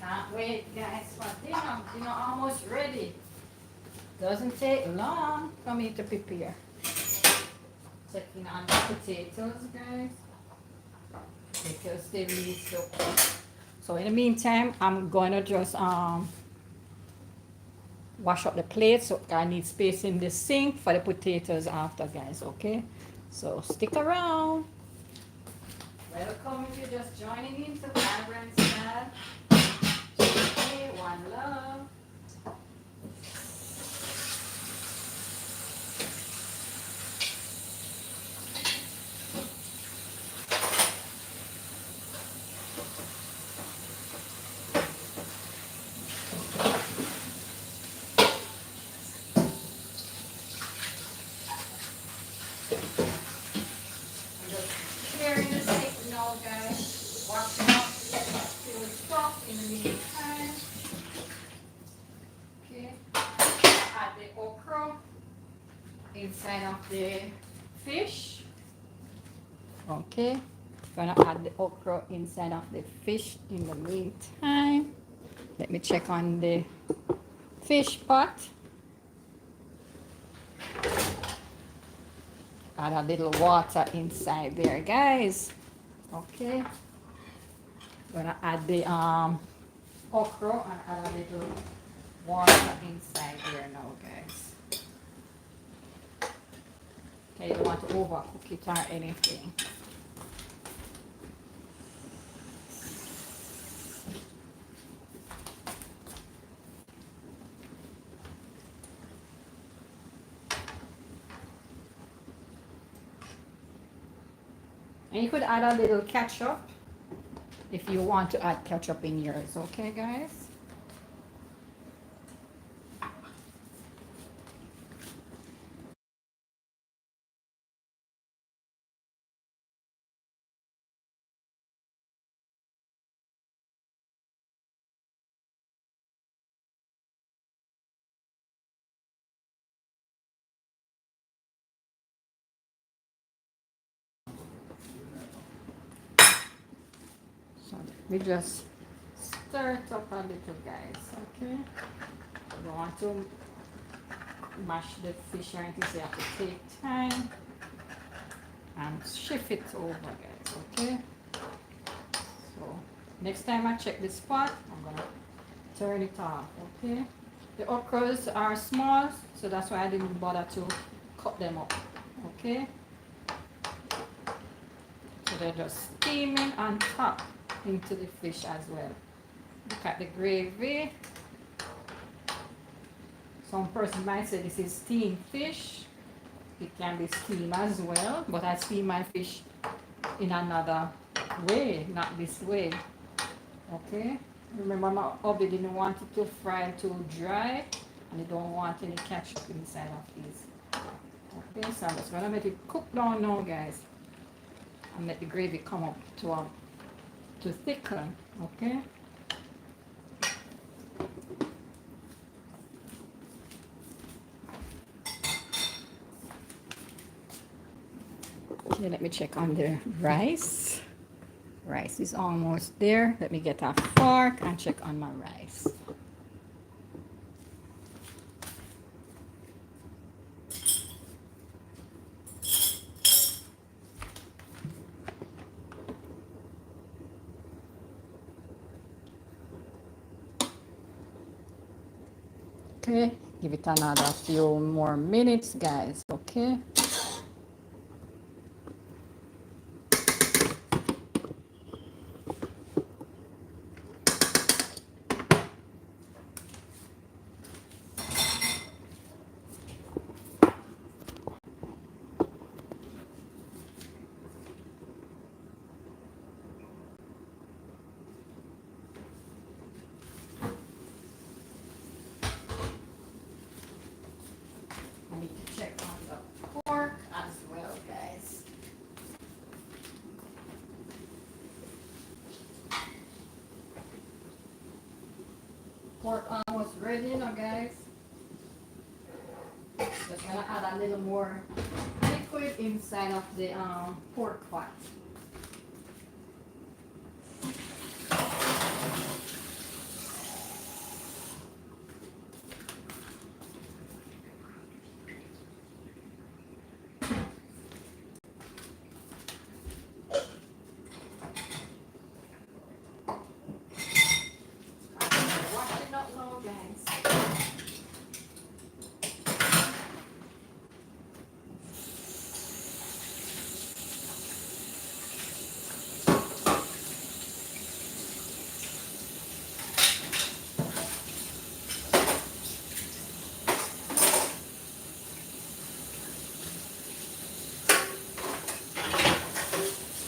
Can't wait, guys, for dinner. Dinner almost ready. Doesn't take long for me to prepare. Checking on the potatoes, guys, because they need to cook. So in the meantime, I'm gonna just wash up the plate, so I need space in the sink for the potatoes after, guys. Okay, so stick around. Welcome if you're just joining in to Vibrant Style. Hey, one love. I'm just clearing the sink now, guys. Washing up till it's stuff in the meantime. Okay, add the okra inside of the fish. Okay, gonna add the okra inside of the fish in the meantime. Let me check on the fish pot. Add a little water inside there, guys. Okay, gonna add the okra and add a little water inside there now, guys. Okay, you don't want to overcook it or anything. And you could add a little ketchup if you want to add ketchup in yours. Okay, guys? So we just stir it up a little, guys. Okay? You don't want to mash the fish or anything, so you have to take time and shift it over, guys. Okay? So next time I check this pot, I'm gonna turn it off. Okay? The okras are small, so that's why I didn't bother to cut them up. Okay? So they're just steaming on top into the fish as well. Look at the gravy. Some person might say this is steamed fish. It can be steamed as well, but I steam my fish in another way, not this way. Okay? Remember, my hubby didn't want it to fry too dry, and you don't want any ketchup inside of these. Okay, so I'm just gonna let it cook down now, guys, and let the gravy come up to thicken. Okay. Okay, let me check on the rice. Rice is almost there. Let me get a fork and check on my rice. Okay, give it another few more minutes, guys. Okay. I need to check on the pork as well, guys. Pork almost ready now, guys. Just gonna add a little more liquid inside of the pork pot. Wash it up now, guys.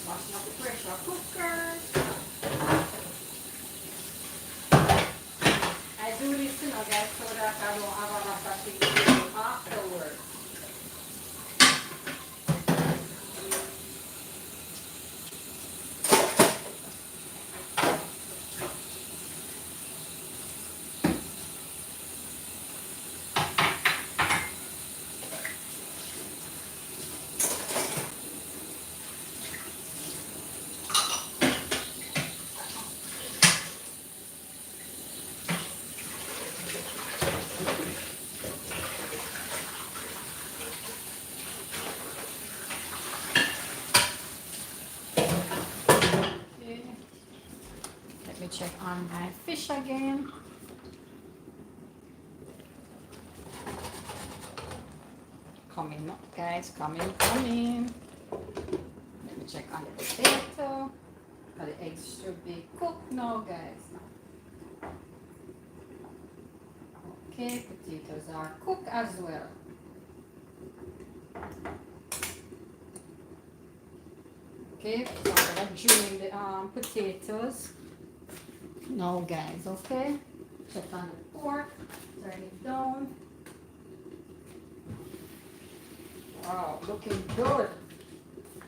Washing up the pressure cooker. I do this, guys, so that I don't have a lot of things to do afterwards. Okay. Let me check on my fish again. Coming up, guys, coming. Let me check on the potato. The eggs should be cooked now, guys. Okay, potatoes are cooked as well. Okay, so I'm gonna drain the potatoes now, guys. Okay, check on the pork, turn it down. Wow, looking good.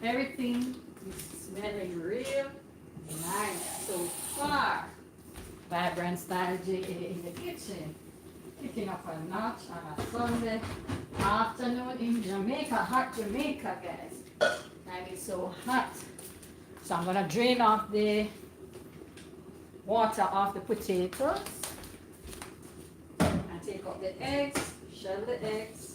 Everything is smelling real nice so far. Vibrant style in the kitchen. Kicking up a notch on a Sunday afternoon in Jamaica, hot Jamaica, guys. And it's so hot. So I'm gonna drain off the water off the potatoes and take out the eggs, shell the eggs.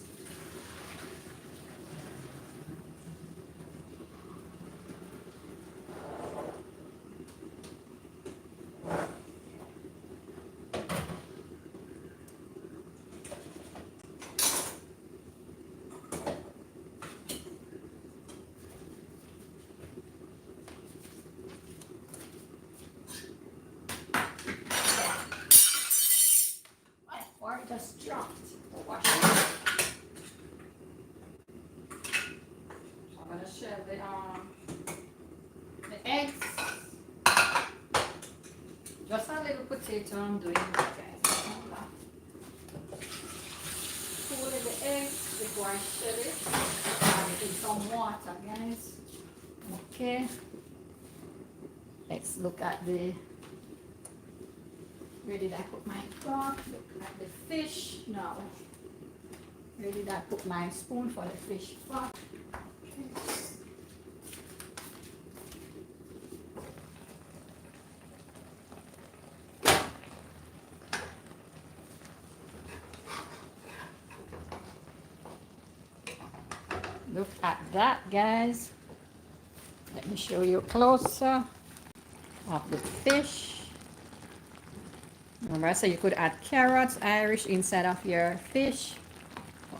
Or it just dropped. Wash it. So I'm gonna shell the eggs. Just a little potato I'm doing, guys. Cool the eggs before I shell it. Add it in some water, guys. Okay. Let's look at the. Where did I put my pot? Look at the fish now. Where did I put my spoon for the fish pot? Okay. Look at that, guys. Let me show you closer of the fish. Remember, so you could add carrots, Irish inside of your fish.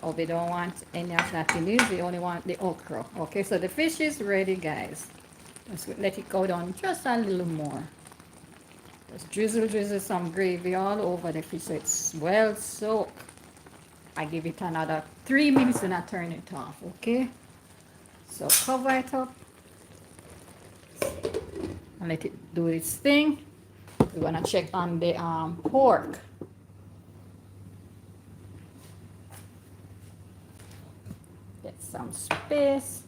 Or we don't want any of that in this. We only want the okra. Okay, so the fish is ready, guys. Just let it go down just a little more. Just drizzle some gravy all over the fish so it's well soaked. I give it another 3 minutes and I turn it off, okay? So cover it up and let it do its thing. We're gonna check on the pork. Get some space.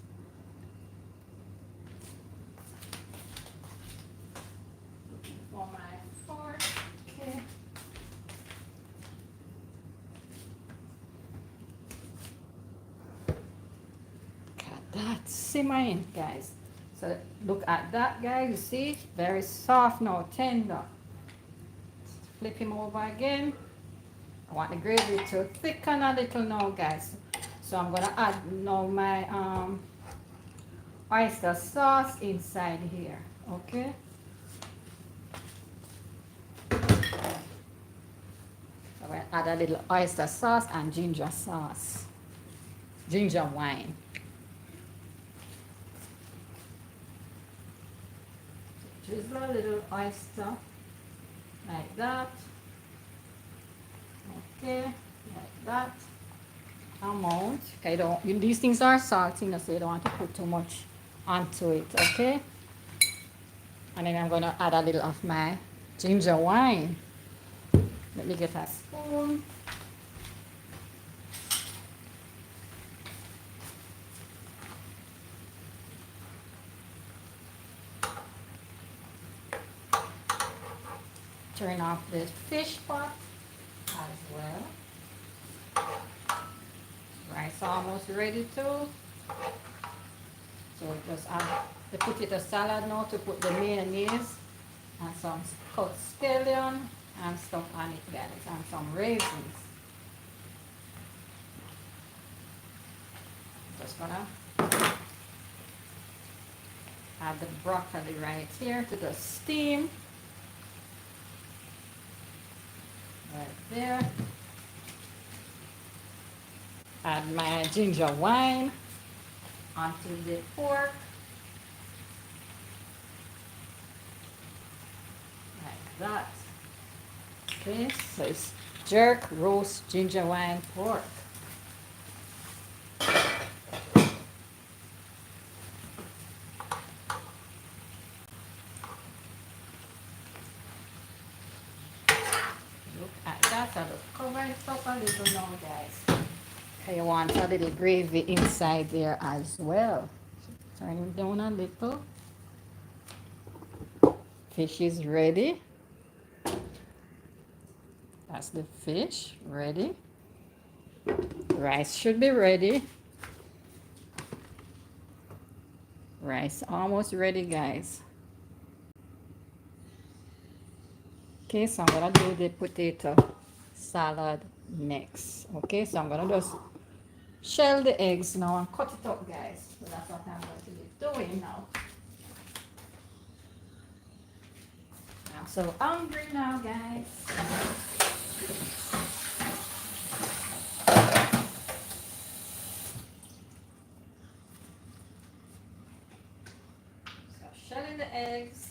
For my fork, okay. Got that simmering, guys. So look at that, guys. You see, very soft now, tender. Flip him over again. I want the gravy to thicken a little now, guys. So I'm gonna add now my oyster sauce inside here, okay? So I'm gonna add a little oyster sauce and ginger sauce, ginger wine. Drizzle a little oyster like that. Okay, like that amount. Okay, these things are salty, so you don't want to put too much onto it, okay? And then I'm gonna add a little of my ginger wine. Let me get a spoon. Turn off the fish pot as well. Rice almost ready too. So just add the potato salad now to put the mayonnaise and some cut scallion and stuff on it, guys, and some raisins. Just gonna add the broccoli right here to the steam. Right there. Add my ginger wine onto the pork. Like that. Okay, so it's jerk roast ginger wine pork. Look at that. I'll cover it up a little now, guys. Okay, you want a little gravy inside there as well. Turn it down a little. Fish is ready. That's the fish ready. Rice should be ready. Rice almost ready, guys. Okay, so I'm gonna do the potato salad next. Okay, so I'm gonna just shell the eggs now and cut it up, guys. So that's what I'm going to be doing now. I'm so hungry now, guys. So shelling the eggs.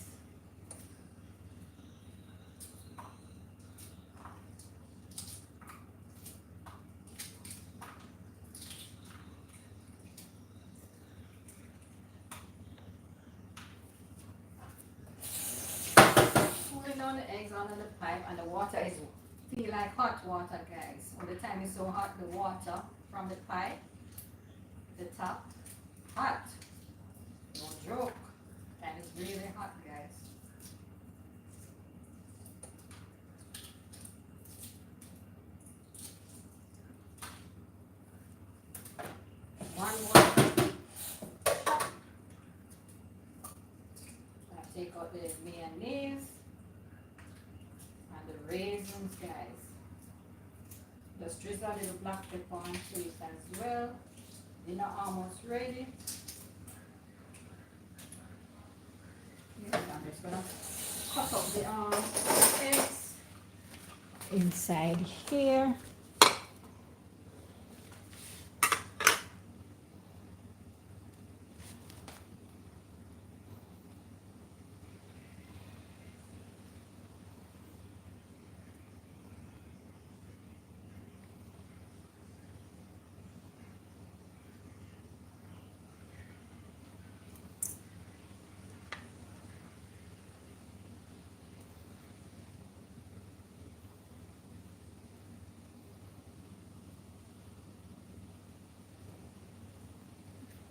Down the eggs under the pipe, and the water is feel like hot water, guys. All the time it's so hot, the water from the pipe, the top, hot. No joke. And it's really hot, guys. One more. I take out the mayonnaise. The raisins, guys. Just drizzle a little black pepper onto it as well. Dinner almost ready. I'm just gonna cut up the eggs inside here.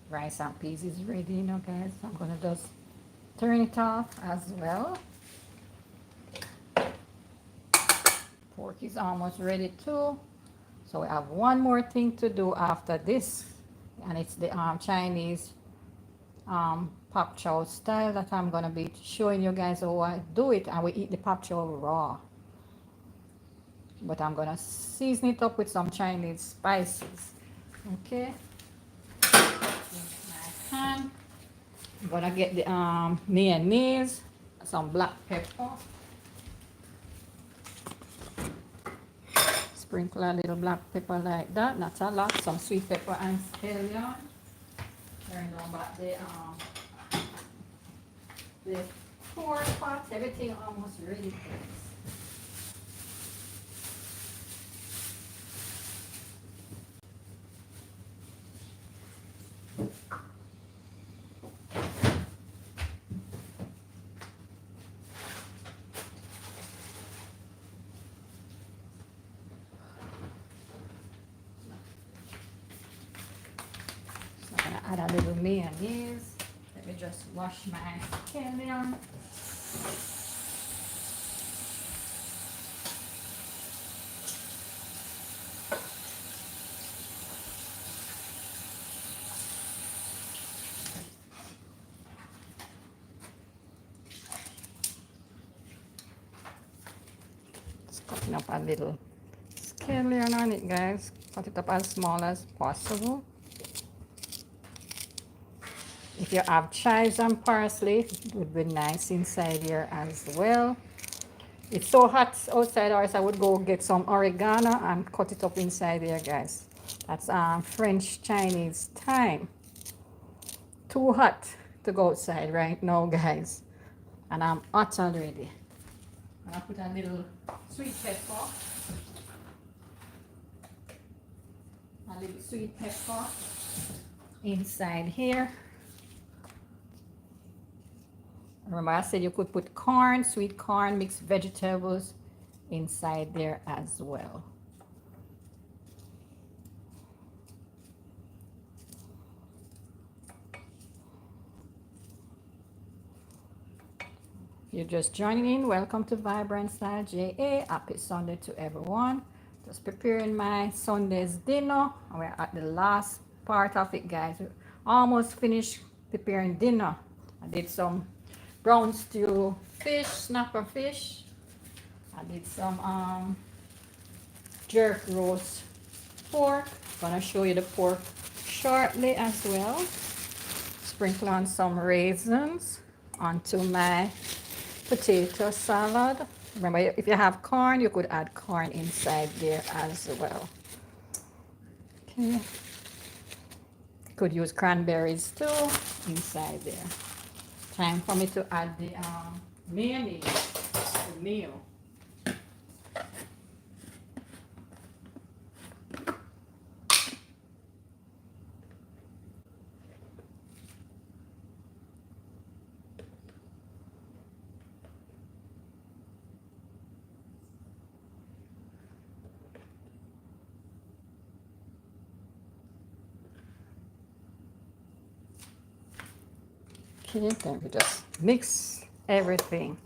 Rice and peas is ready, you know, guys. I'm gonna just turn it off as well. Pork is almost ready too. So we have one more thing to do after this, and it's the Chinese pop chow style that I'm gonna be showing you guys how I do it, and we eat the pop chow raw. But I'm gonna season it up with some Chinese spices. Okay. My pan. I'm gonna get the mayonnaise, some black pepper. Sprinkle a little black pepper like that, not a lot. Some sweet pepper and scallion. Turn on back the pork pot. Everything almost ready. Add a little mayonnaise. Let me just wash my scallion. Just cutting up a little scallion on it, guys. Cut it up as small as possible. If you have chives and parsley, it would be nice inside here as well. It's so hot outside, or else I would go get some oregano and cut it up inside here, guys. That's French Chinese time. Too hot to go outside right now, guys. And I'm hot already. I'm gonna put a little sweet pepper. A little sweet pepper inside here. Remember I said you could put corn, sweet corn, mixed vegetables inside there as well. You're just joining in, welcome to Vibrant Style JA. Happy Sunday to everyone. Just preparing my Sunday's dinner. We're at the last part of it, guys. We're almost finished preparing dinner. I did some brown stew fish, snapper fish. I did some jerk roast pork. Gonna show you the pork shortly as well. Sprinkle on some raisins onto my potato salad. Remember, if you have corn, you could add corn inside there as well. Okay. Could use cranberries too inside there. Time for me to add the mayonnaise, the meal. Okay, then we just mix everything.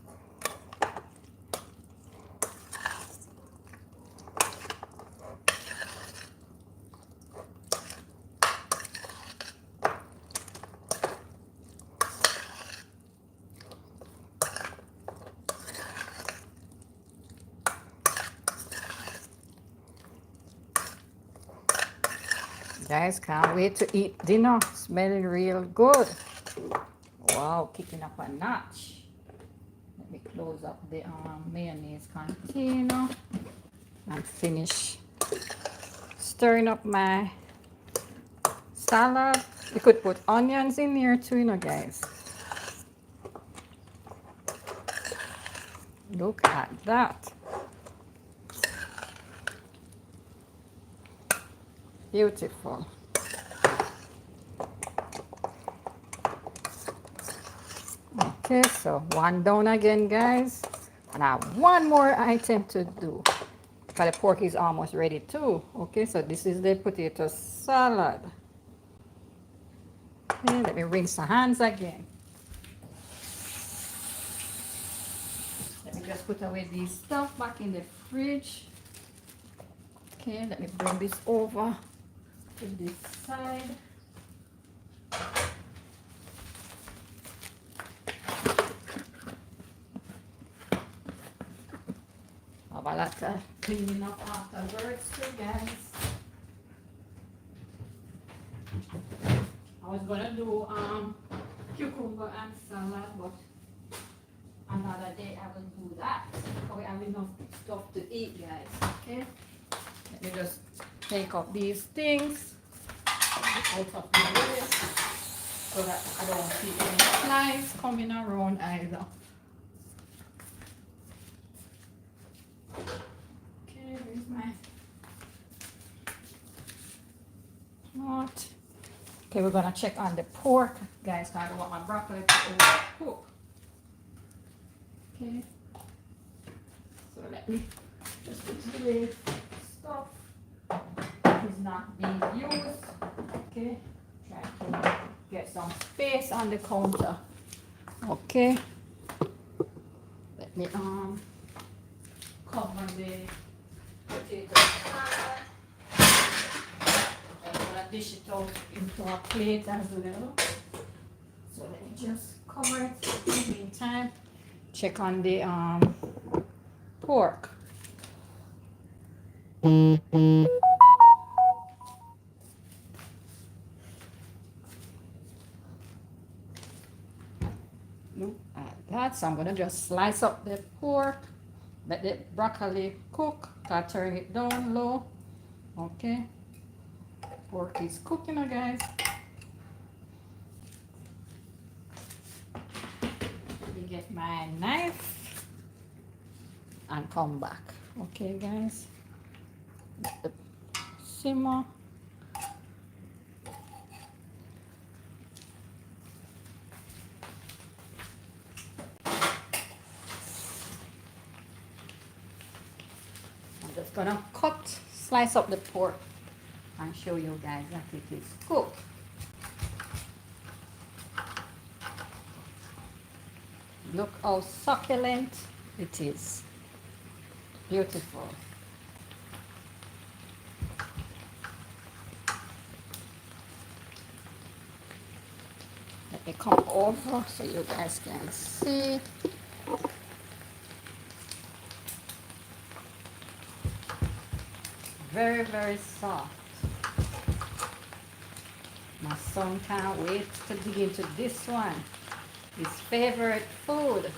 Guys, can't wait to eat dinner. Smelling real good. Wow, kicking up a notch. Let me close up the mayonnaise container and finish stirring up my salad. You could put onions in here too, you know, guys. Look at that. Beautiful. Okay, so one down again, guys. And I have one more item to do. Because the pork is almost ready too. Okay, so this is the potato salad. Okay, let me rinse the hands again. Let me just put away these stuff back in the fridge. Okay, let me bring this over to this side. Have a lot of cleaning up afterwards too, guys. I was gonna do cucumber and salad, but another day I will do that. We have enough stuff to eat, guys. Okay, let me just take up these things out of the way so that I don't see any flies coming around either. Okay, here's my pot. Okay, we're gonna check on the pork, guys. I don't want my broccoli to overcook. Okay, so let me just put away stuff that is not being used. Okay, try to get some space on the counter. Okay, let me cover the potato salad. I'm gonna dish it out into a plate as well. So let me just cover it in the meantime. Check on the pork. Look at that. So I'm gonna just slice up the pork. Let the broccoli cook. I turn it down low. Okay. Pork is cooking now, guys. Let me get my knife and come back. Okay, guys. Let the simmer. I'm just gonna slice up the pork and show you guys that it is cooked. Look how succulent it is. Beautiful. Let me come over so you guys can see. Very, very soft. My son can't wait to dig into this one. His favorite food.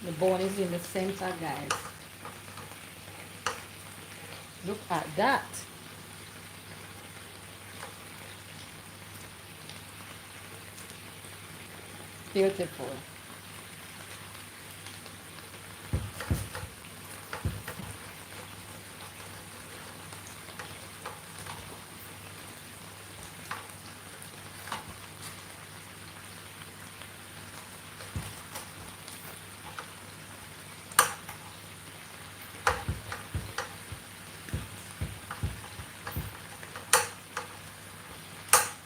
The bone is in the center, guys. Look at that. Beautiful.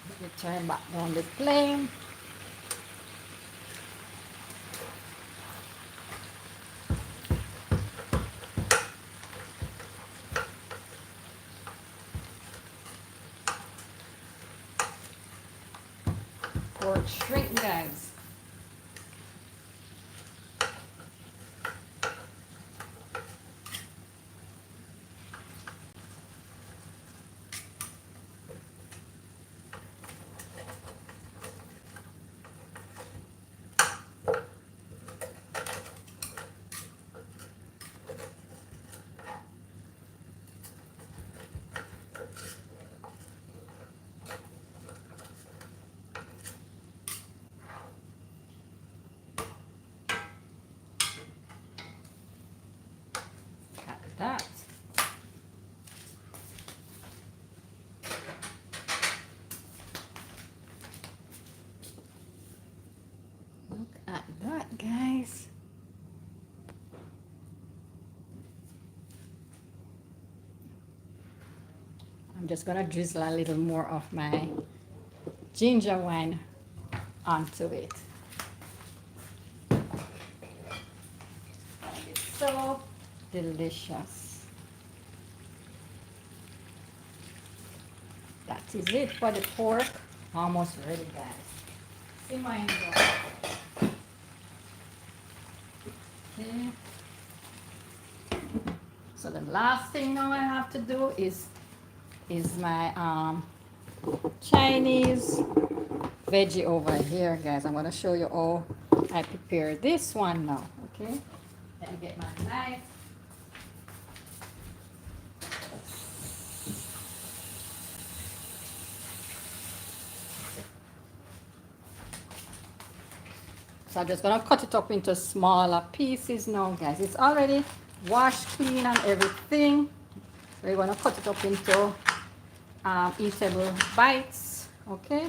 Let me turn back down the flame. Shrink, guys. That. Look at that, guys. I'm just gonna drizzle a little more of my ginger wine onto it. It's so delicious. That is it for the pork. Almost ready, guys. Simmering. Okay. So the last thing now I have to do is my Chinese veggie over here, guys. I'm gonna show you how I prepare this one now. Okay. Let me get my knife. So I'm just gonna cut it up into smaller pieces now, guys. It's already washed clean and everything. We're gonna cut it up into eatable bites. Okay.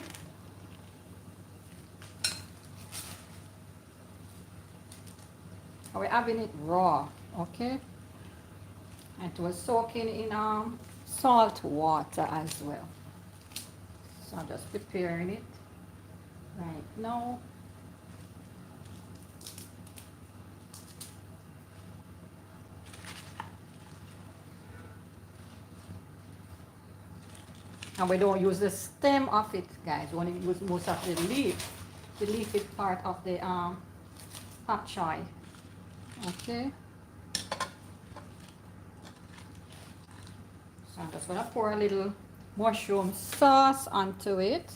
We're having it raw. Okay. And it was soaking in salt water as well. So I'm just preparing it right now. And we don't use the stem of it, guys. We only use most of the leaf. The leaf is part of the pak choi. Okay. So I'm just gonna pour a little mushroom sauce onto it.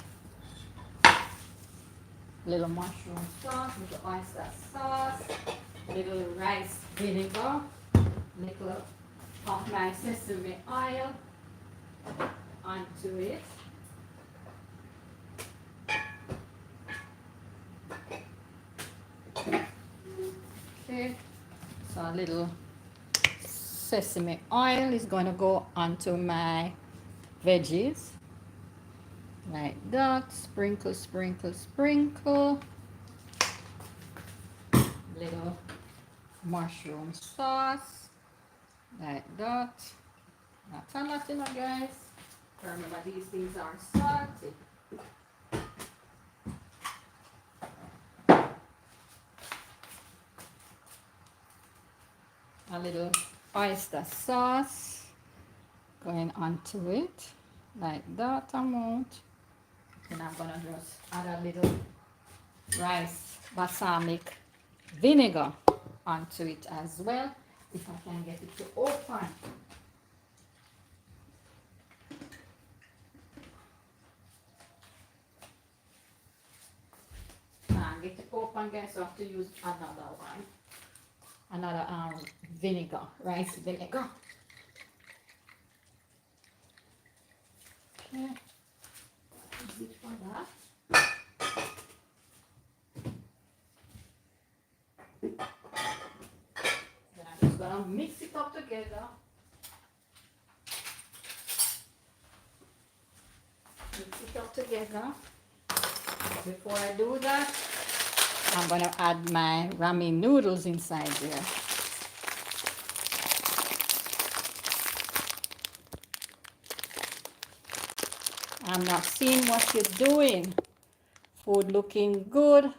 Little mushroom sauce, little oyster sauce, little rice vinegar, little of my sesame oil onto it. Okay, so a little sesame oil is going to go onto my veggies like that. Sprinkle, sprinkle, sprinkle. Little mushroom sauce like that. Not a lot, you know, guys. Remember, these things are salty. A little oyster sauce going onto it like that amount. And I'm gonna just add a little rice balsamic vinegar onto it as well, if I can get it to open. Get it open, guys, so I have to use another one. Another vinegar, rice vinegar. Okay, is it for that? Then I'm just gonna mix it up together. Mix it up together. Before I do that, I'm gonna add my ramen noodles inside there. I'm not seeing what you're doing. Food looking good.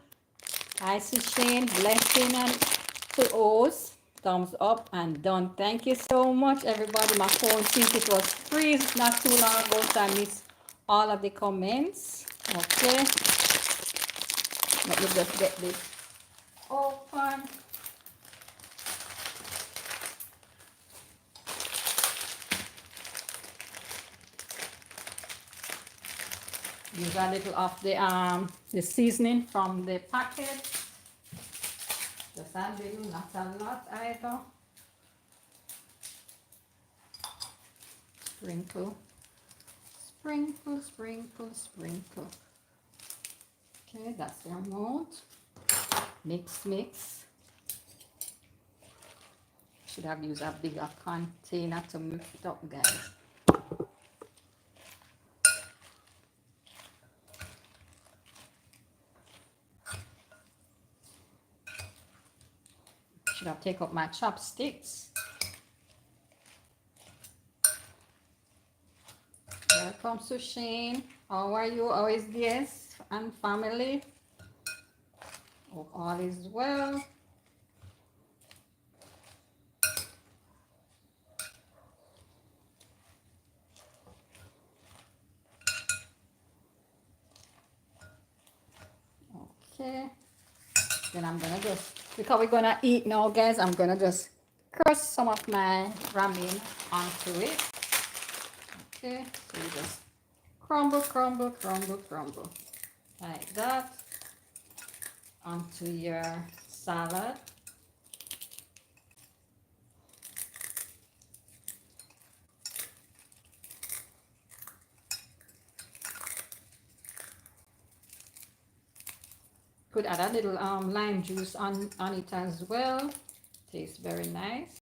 I see Shane, blessing and to O's. Thumbs up and done. Thank you so much, everybody. My phone, since it was freeze not too long ago, so I missed all of the comments. Okay. Let me just get this open. Use a little of the seasoning from the packet. Just a little, not a lot either. Sprinkle, sprinkle, sprinkle, sprinkle. Okay, that's the amount. Mix, mix. Should have used a bigger container to mix it up, guys. Should have taken up my chopsticks. Welcome, Sushane. How are you? How is this and family? Hope all is well. Okay. Then I'm gonna just, because we're gonna eat now, guys, I'm gonna just crush some of my ramen onto it. Okay, so you just crumble, crumble, crumble, crumble. Like that. Onto your salad. Could add a little lime juice on it as well. Tastes very nice.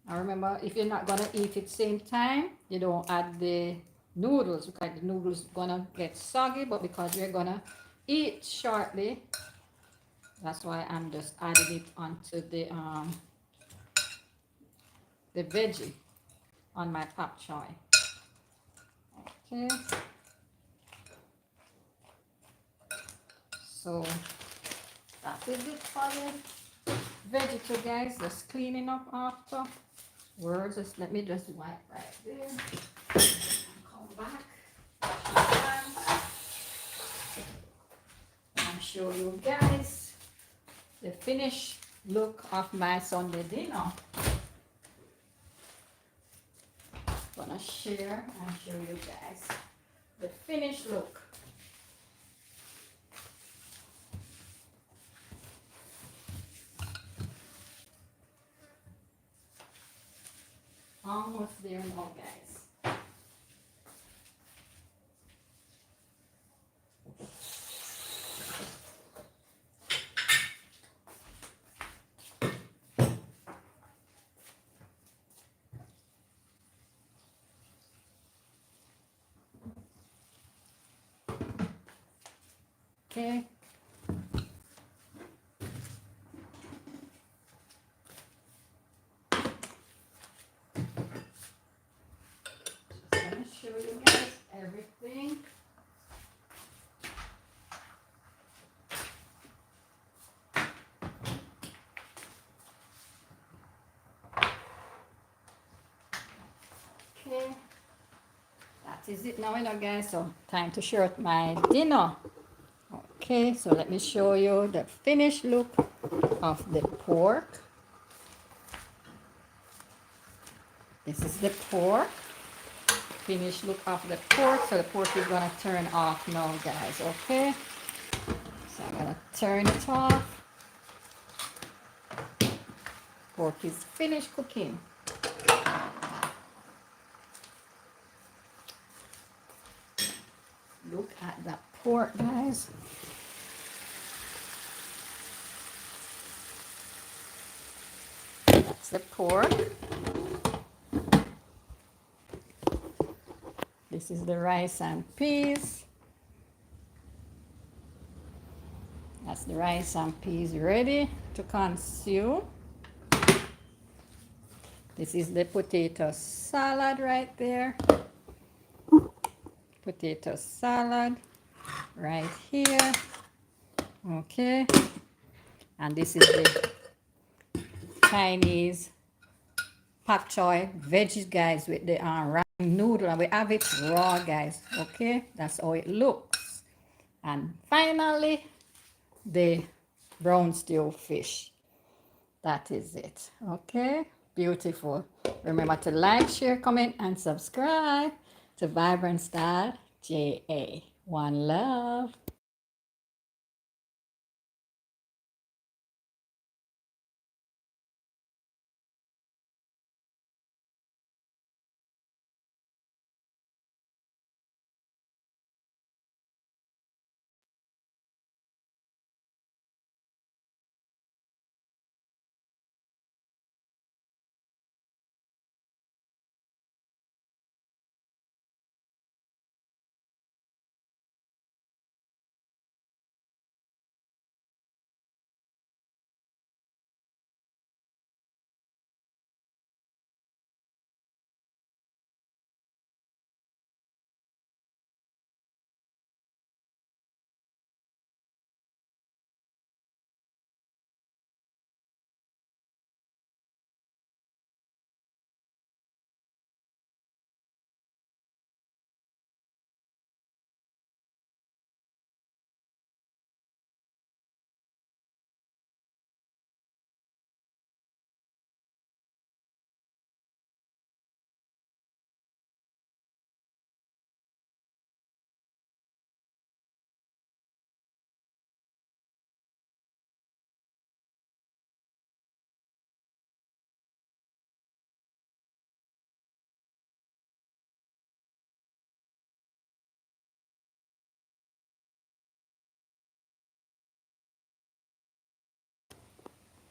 Now remember, if you're not gonna eat it same time, you don't add the noodles because the noodles gonna get soggy, but because you're gonna eat shortly, that's why I'm just adding it onto the veggie on my pak choy. Okay. So that is it for the vegetable, guys. Just cleaning up after. Just let me just wipe right there. Come back. And show you guys the finished look of my Sunday dinner. Gonna share and show you guys the finished look. Almost there now, guys. Okay. Show you guys everything. Okay, that is it now, guys. So time to share my dinner. Okay, so let me show you the finished look of the pork. This is the pork. Finished look of the pork. So the pork is gonna turn off now, guys. Okay, so I'm gonna turn it off. Pork is finished cooking. Look at that pork, guys. That's the pork. This is the rice and peas. That's the rice and peas ready to consume. This is the potato salad right there. Potato salad right here. Okay. And this is the Chinese pak choy veggies, guys, with the ramen noodle, and we have it raw, guys. Okay, that's how it looks. And finally, the brown stew fish. That is it. Okay, beautiful. Remember to like, share, comment, and subscribe to Vibrant Style JA. One love.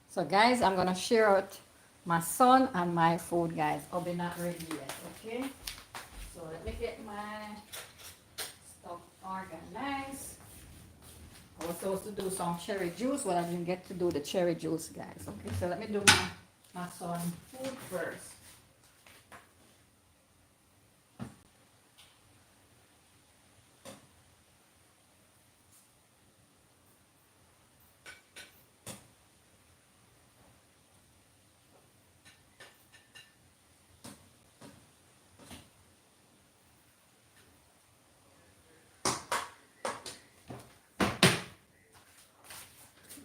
So guys, I'm gonna share out my son and my food, guys. I'll be not ready yet, okay? So let me get my stuff organized. I was supposed to do some cherry juice, but I didn't get to do the cherry juice, guys. Okay, so let me do my son food first.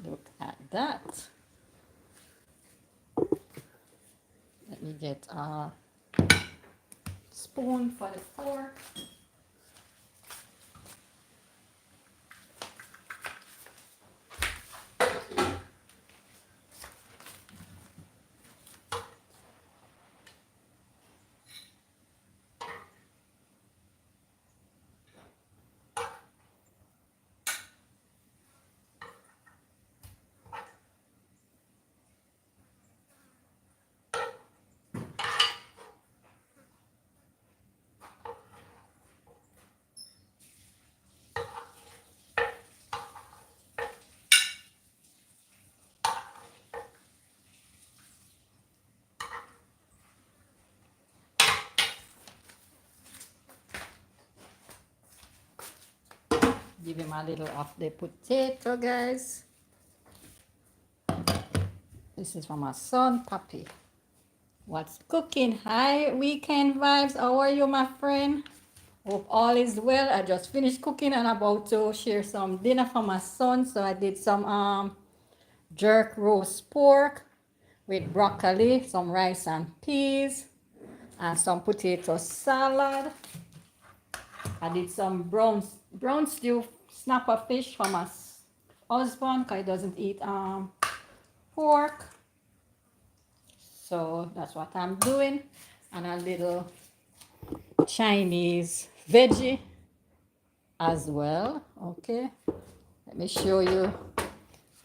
Look at that. Let me get a spoon for the fork. Give him a little of the potato, guys. This is for my son, Papi. What's cooking? Hi, weekend vibes. How are you, my friend? Hope all is well. I just finished cooking and about to share some dinner for my son. So I did some jerk roast pork with broccoli, some rice and peas, and some potato salad. I did some brown stew snapper fish for my husband because he doesn't eat pork. So that's what I'm doing. And a little Chinese veggie as well. Okay, let me show you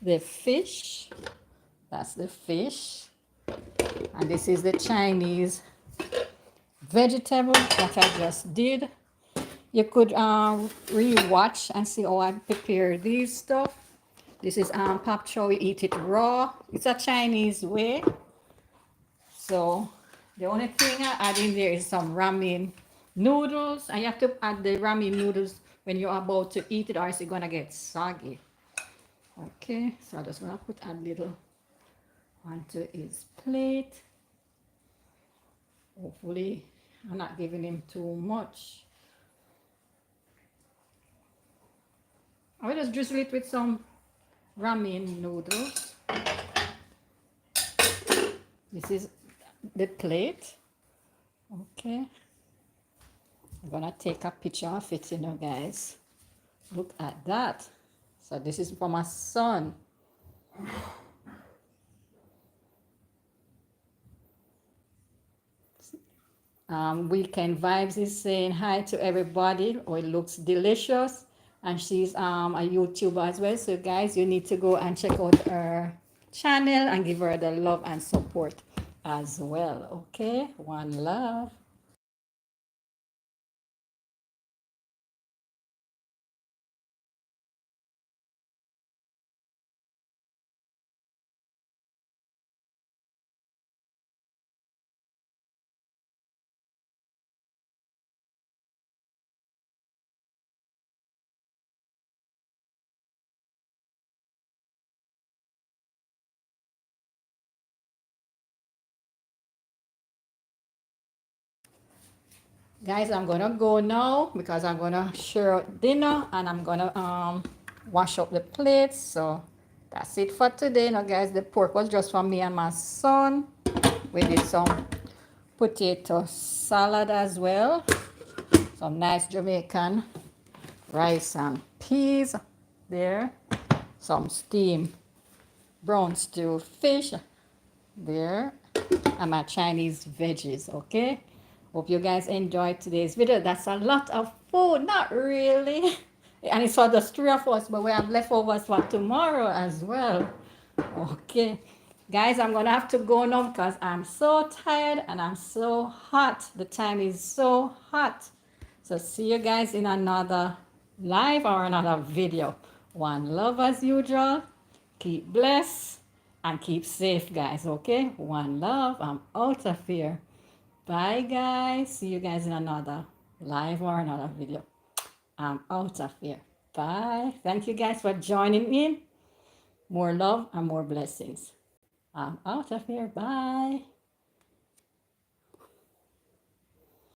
the fish. That's the fish. And this is the Chinese vegetable that I just did. You could re-watch and see how I prepare these stuff. This is pak choy, we eat it raw. It's a Chinese way. So the only thing I add in there is some ramen noodles. And you have to add the ramen noodles when you're about to eat it or else it's gonna get soggy. Okay, so I'm just gonna put a little onto his plate. Hopefully I'm not giving him too much. I will just drizzle it with some ramen noodles. This is the plate. Okay. I'm gonna take a picture of it, you know, guys. Look at that. So this is for my son. Weekend Vibes is saying hi to everybody. Oh, it looks delicious. And she's a YouTuber as well. So guys, you need to go and check out her channel and give her the love and support as well. Okay, one love. Guys, I'm gonna go now because I'm gonna share out dinner and I'm gonna wash up the plates. So that's it for today. Now guys, the pork was just for me and my son. We did some potato salad as well, some nice Jamaican rice and peas there, some steamed brown stew fish there, and my Chinese veggies. Okay, hope you guys enjoyed today's video. That's a lot of food. Not really, and it's for the three of us, but we have leftovers for tomorrow as well. Okay, guys, I'm gonna have to go now because I'm so tired and I'm so hot. The time is so hot. So see you guys in another live or another video. One love as usual. Keep blessed and keep safe, guys. Okay, one love. I'm out of here. Bye, guys. See you guys in another live or another video. I'm out of here. Bye. Thank you guys for joining in. More love and more blessings. I'm out of here. Bye.